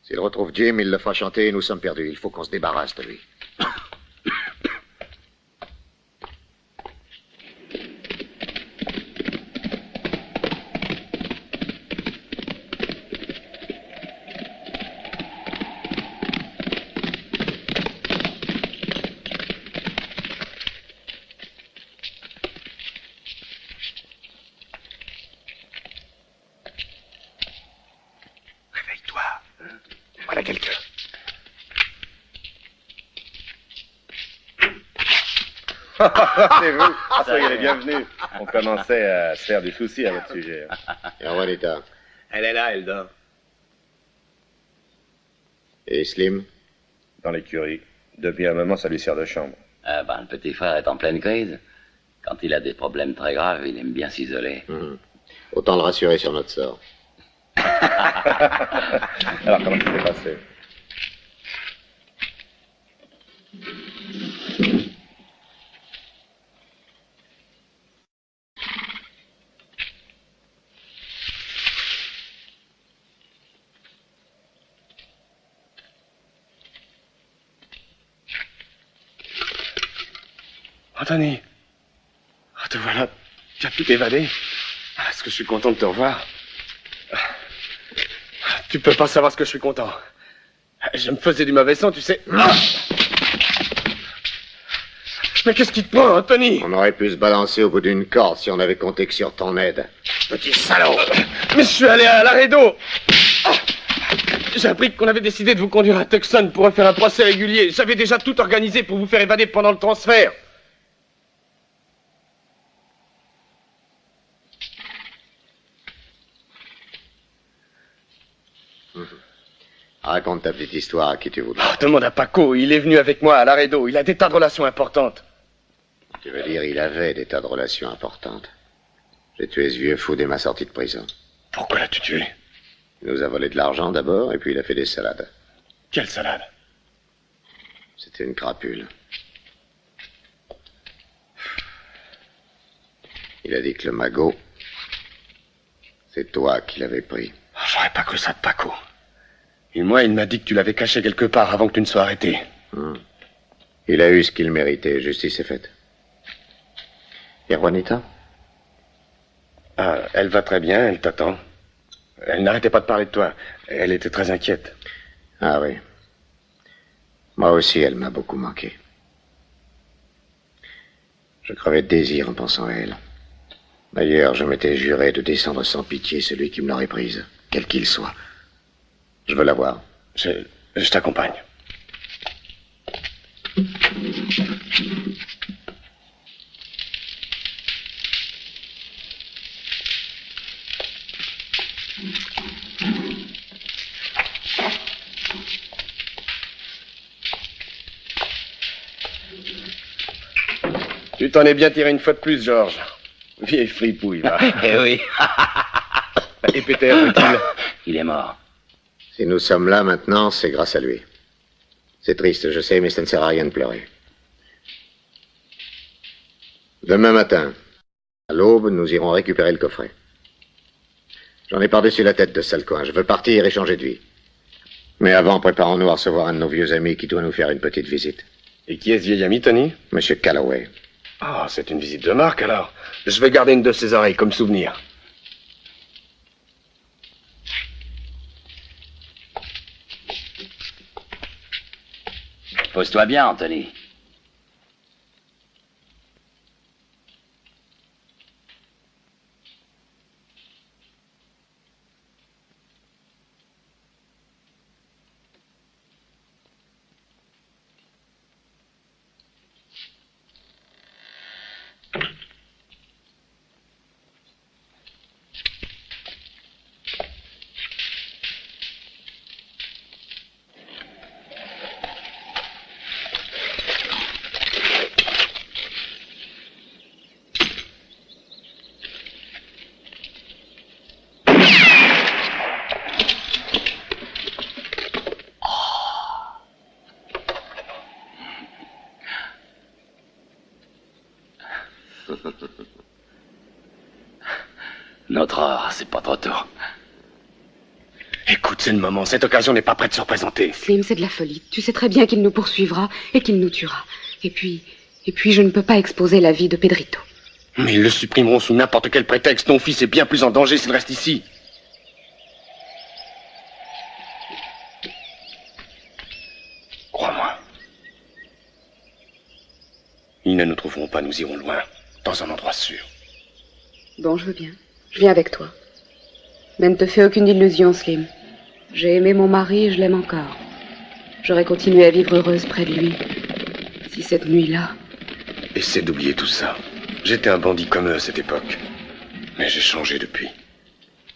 S'il retrouve Jim, il le fera chanter et nous sommes perdus. Il faut qu'on se débarrasse de lui. Voilà quelqu'un. C'est vous. Soyez les bienvenus. On commençait à se faire du souci à votre sujet. Et Juanita. Elle est là, elle dort. Et Slim? Dans l'écurie. Depuis un moment, ça lui sert de chambre. Le petit frère est en pleine crise. Quand il a des problèmes très graves, il aime bien s'isoler. Autant le rassurer sur notre sort. Alors, comment ça s'est passé? Anthony. Ah, te voilà. Tu as pu t'évader. Est-ce que je suis content de te revoir? Tu peux pas savoir ce que je suis content. Je me faisais du mauvais sang, tu sais. Mais qu'est-ce qui te prend, Anthony? On aurait pu se balancer au bout d'une corde si on avait compté que sur ton aide. Petit salaud! Mais je suis allé à Laredo. J'ai appris qu'on avait décidé de vous conduire à Tucson pour refaire un procès régulier. J'avais déjà tout organisé pour vous faire évader pendant le transfert. Raconte ta petite histoire à qui tu voudras. Demande à Paco, il est venu avec moi à Laredo. Il a des tas de relations importantes. Tu veux dire, il avait des tas de relations importantes. J'ai tué ce vieux fou dès ma sortie de prison. Pourquoi l'as-tu tué? Il nous a volé de l'argent d'abord, et puis il a fait des salades. Quelle salade? C'était une crapule. Il a dit que le magot, c'est toi qui l'avais pris. J'aurais pas cru ça de Paco. Et moi, il m'a dit que tu l'avais caché quelque part avant que tu ne sois arrêté. Il a eu ce qu'il méritait, justice est faite. Et Juanita? Elle va très bien, elle t'attend. Elle n'arrêtait pas de parler de toi. Elle était très inquiète. Ah oui. Moi aussi, elle m'a beaucoup manqué. Je crevais de désir en pensant à elle. D'ailleurs, je m'étais juré de descendre sans pitié celui qui me l'aurait prise, quel qu'il soit. Je veux la voir. Je t'accompagne. Tu t'en es bien tiré une fois de plus, Georges. Vieille fripouille, va. Eh oui. Et Peter, où est-il? Il est mort. Si nous sommes là maintenant, c'est grâce à lui. C'est triste, je sais, mais ça ne sert à rien de pleurer. Demain matin, à l'aube, nous irons récupérer le coffret. J'en ai par-dessus la tête de sale coin. Je veux partir et changer de vie. Mais avant, préparons-nous à recevoir un de nos vieux amis qui doit nous faire une petite visite. Et qui est ce vieil ami, Tony? Monsieur Calloway. Ah, c'est une visite de marque, alors. Je vais garder une de ses oreilles comme souvenir. Pose-toi bien, Anthony. Notre heure, c'est pas trop tôt. Écoute, c'est le moment. Cette occasion n'est pas prête de se représenter. Slim, c'est de la folie. Tu sais très bien qu'il nous poursuivra et qu'il nous tuera. Et puis, je ne peux pas exposer la vie de Pedrito. Mais ils le supprimeront sous n'importe quel prétexte. Ton fils est bien plus en danger s'il reste ici. Crois-moi. Ils ne nous trouveront pas, nous irons loin, dans un endroit sûr. Bon, je veux bien. Je viens avec toi. Mais ne te fais aucune illusion, Slim. J'ai aimé mon mari et je l'aime encore. J'aurais continué à vivre heureuse près de lui. Si cette nuit-là... Essaie d'oublier tout ça. J'étais un bandit comme eux à cette époque. Mais j'ai changé depuis.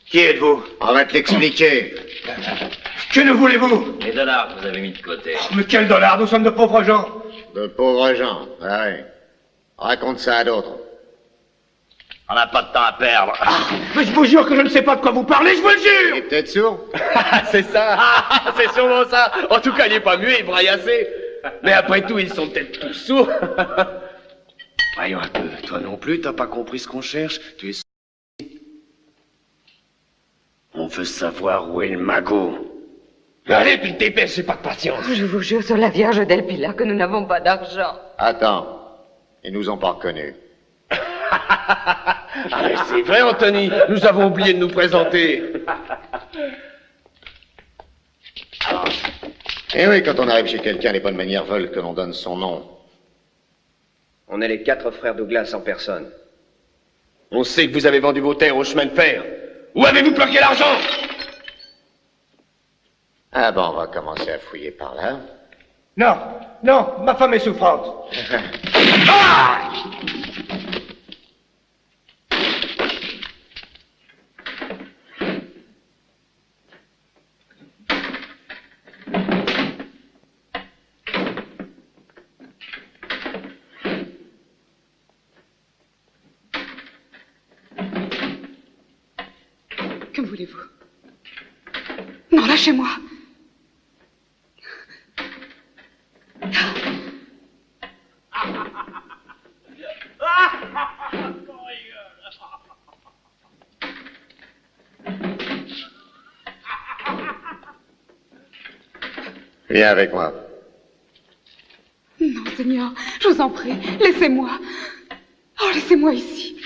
Qui êtes-vous? On va te l'expliquer. Que ne voulez-vous? Les dollars que vous avez mis de côté. Mais quels dollars? Nous sommes de pauvres gens. De pauvres gens, ah ouais. Raconte ça à d'autres. On n'a pas de temps à perdre. Mais je vous jure que je ne sais pas de quoi vous parlez, je vous le jure. Il est peut-être sourd. C'est ça. C'est sûrement ça. En tout cas, il n'est pas muet, il braille assez. Mais après tout, ils sont peut-être tous sourds. Voyons un peu. Toi non plus, t'as pas compris ce qu'on cherche. Tu es... On veut savoir où est le magot. Allez, puis dépêche, j'ai pas de patience. Je vous jure sur la Vierge d'El Pilar que nous n'avons pas d'argent. Attends. Ils nous ont pas reconnus. Ah, c'est vrai, Anthony. Nous avons oublié de nous présenter. Eh oui, quand on arrive chez quelqu'un, les bonnes manières veulent que l'on donne son nom. On est les 4 frères Douglas en personne. On sait que vous avez vendu vos terres au chemin de fer. Où avez-vous planqué l'argent? Ah bon, on va commencer à fouiller par là. Non, non, ma femme est souffrante. Que voulez-vous? Non, lâchez-moi. Viens avec moi. Non, Seigneur, je vous en prie, laissez-moi. Oh, laissez-moi ici.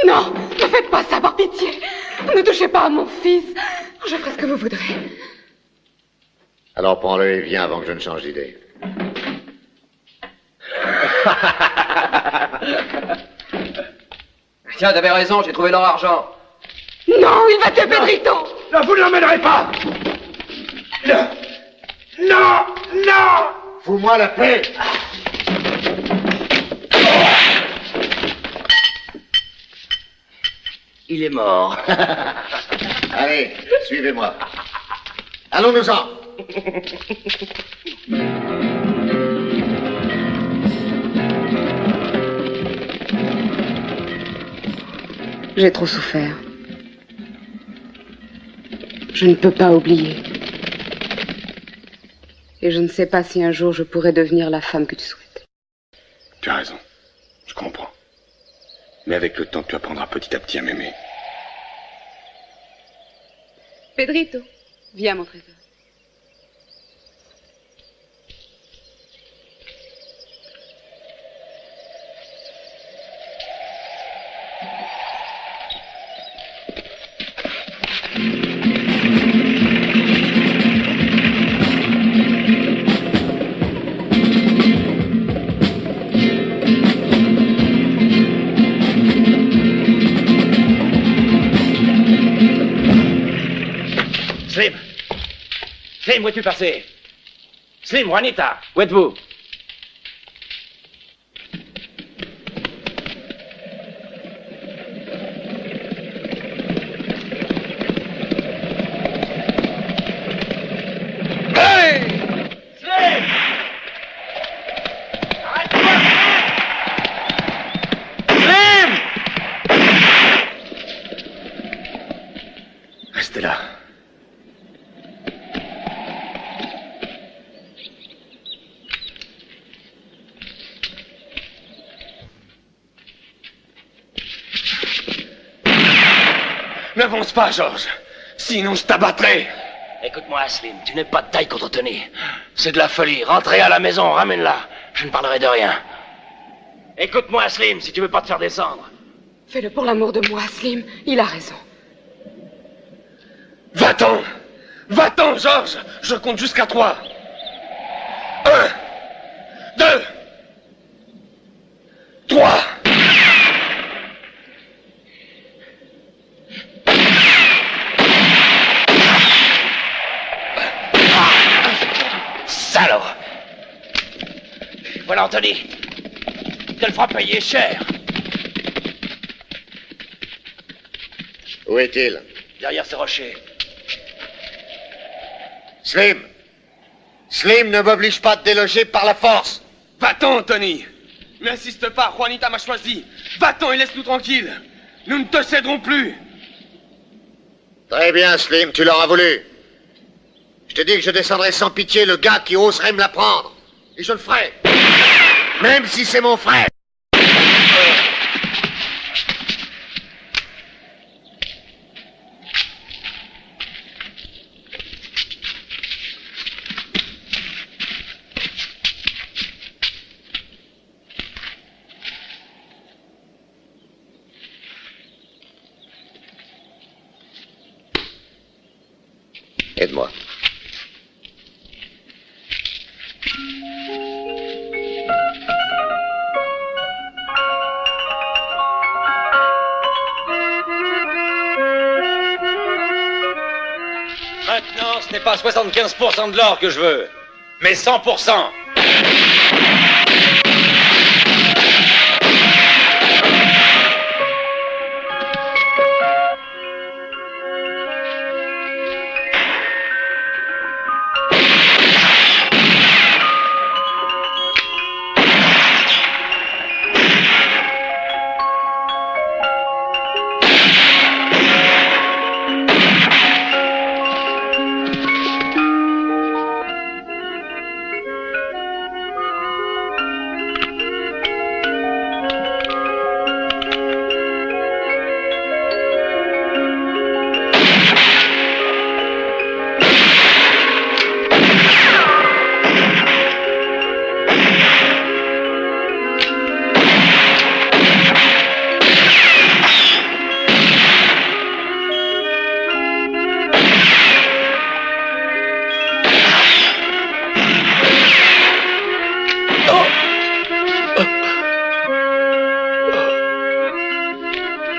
Non, ne faites pas ça, par pitié. Ne touchez pas à mon fils. Je ferai ce que vous voudrez. Alors prends-le et viens avant que je ne change d'idée. Tiens, t'avais raison, j'ai trouvé leur argent. Non, il va tuer Pedrito. Non, vous ne l'emmènerez pas. Non, non, non. Fous-moi la paix. Il est mort. Allez, suivez-moi. Allons-nous-en. J'ai trop souffert. Je ne peux pas oublier. Et je ne sais pas si un jour je pourrai devenir la femme que tu souhaites. Tu as raison. Je comprends. Mais avec le temps, tu apprendras petit à petit à m'aimer. Pedrito, viens, mon trésor. Slim! Slim, où es-tu passé? Slim, Juanita, où êtes-vous? Hey! Slim! Slim! Restez là. N'avance pas, Georges. Sinon, je t'abattrai. Écoute-moi, Slim, tu n'es pas de taille contre Tony. C'est de la folie. Rentrez à la maison, ramène-la. Je ne parlerai de rien. Écoute-moi, Slim, si tu veux pas te faire descendre. Fais-le pour l'amour de moi, Slim. Il a raison. Va-t'en! Va-t'en, Georges! Je compte jusqu'à 3. 1, 2, 3. Salaud! Voilà, Anthony. Tu le feras payer cher. Où est-il? Derrière ces rochers. Slim! Slim ne m'oblige pas de déloger par la force! Va-t'en, Anthony! N'insiste pas, Juanita m'a choisi. Va-t'en et laisse-nous tranquilles. Nous ne te céderons plus. Très bien, Slim, tu l'auras voulu. Je te dis que je descendrai sans pitié le gars qui oserait me la prendre. Et je le ferai. Même si c'est mon frère. Aide-moi. Maintenant, ce n'est pas 75% de l'or que je veux, mais 100%.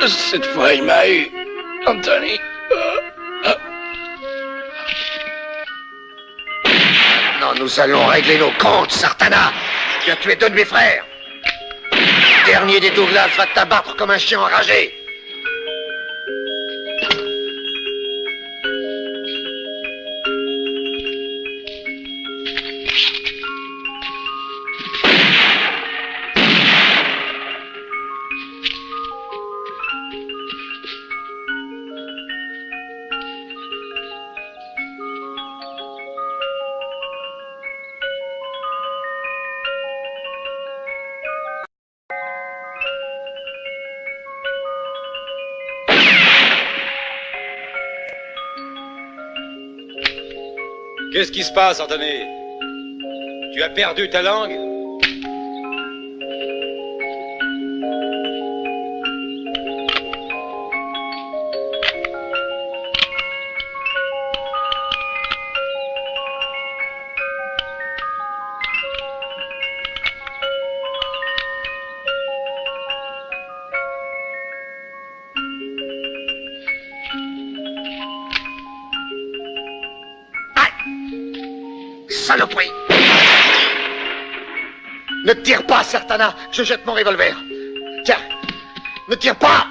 Cette fois, il m'a eu, Anthony. Maintenant, nous allons régler nos comptes, Sartana. Tu as tué 2 de mes frères. Le dernier des Douglas va t'abattre comme un chien enragé. Qu'est-ce qui se passe, Anthony? Tu as perdu ta langue? Saloperie! Ne tire pas, Sartana. Je jette mon revolver. Tiens, ne tire pas!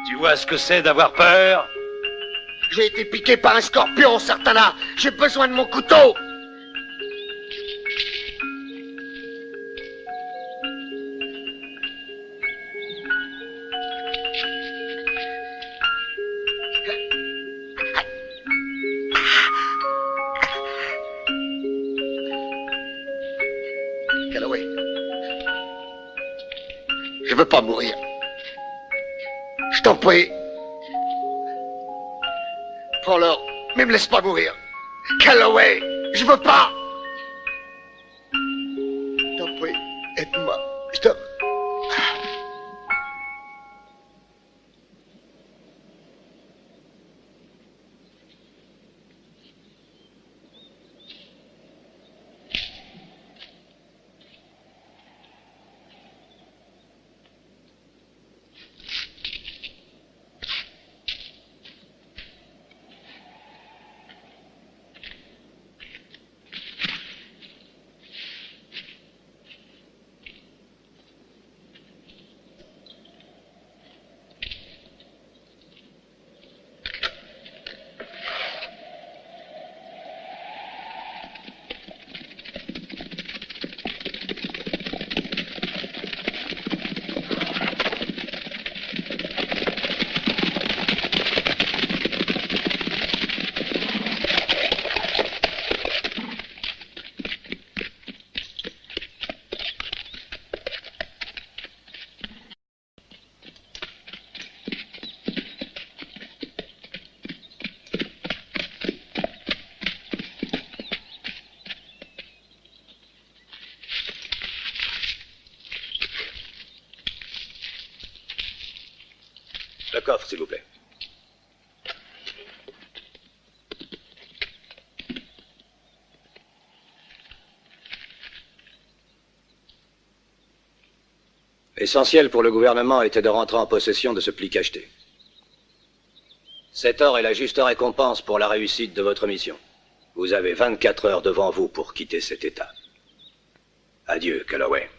Tu vois ce que c'est d'avoir peur? J'ai été piqué par un scorpion, Sartana. J'ai besoin de mon couteau. Calloway, je veux pas mourir. Je t'en prie. Prends-leur, mais me laisse pas mourir. Calloway, je veux pas. Je t'en prie, aide-moi. Je t'en... Le coffre, s'il vous plaît. L'essentiel pour le gouvernement était de rentrer en possession de ce pli cacheté. Cet or est la juste récompense pour la réussite de votre mission. Vous avez 24 heures devant vous pour quitter cet état. Adieu, Calloway.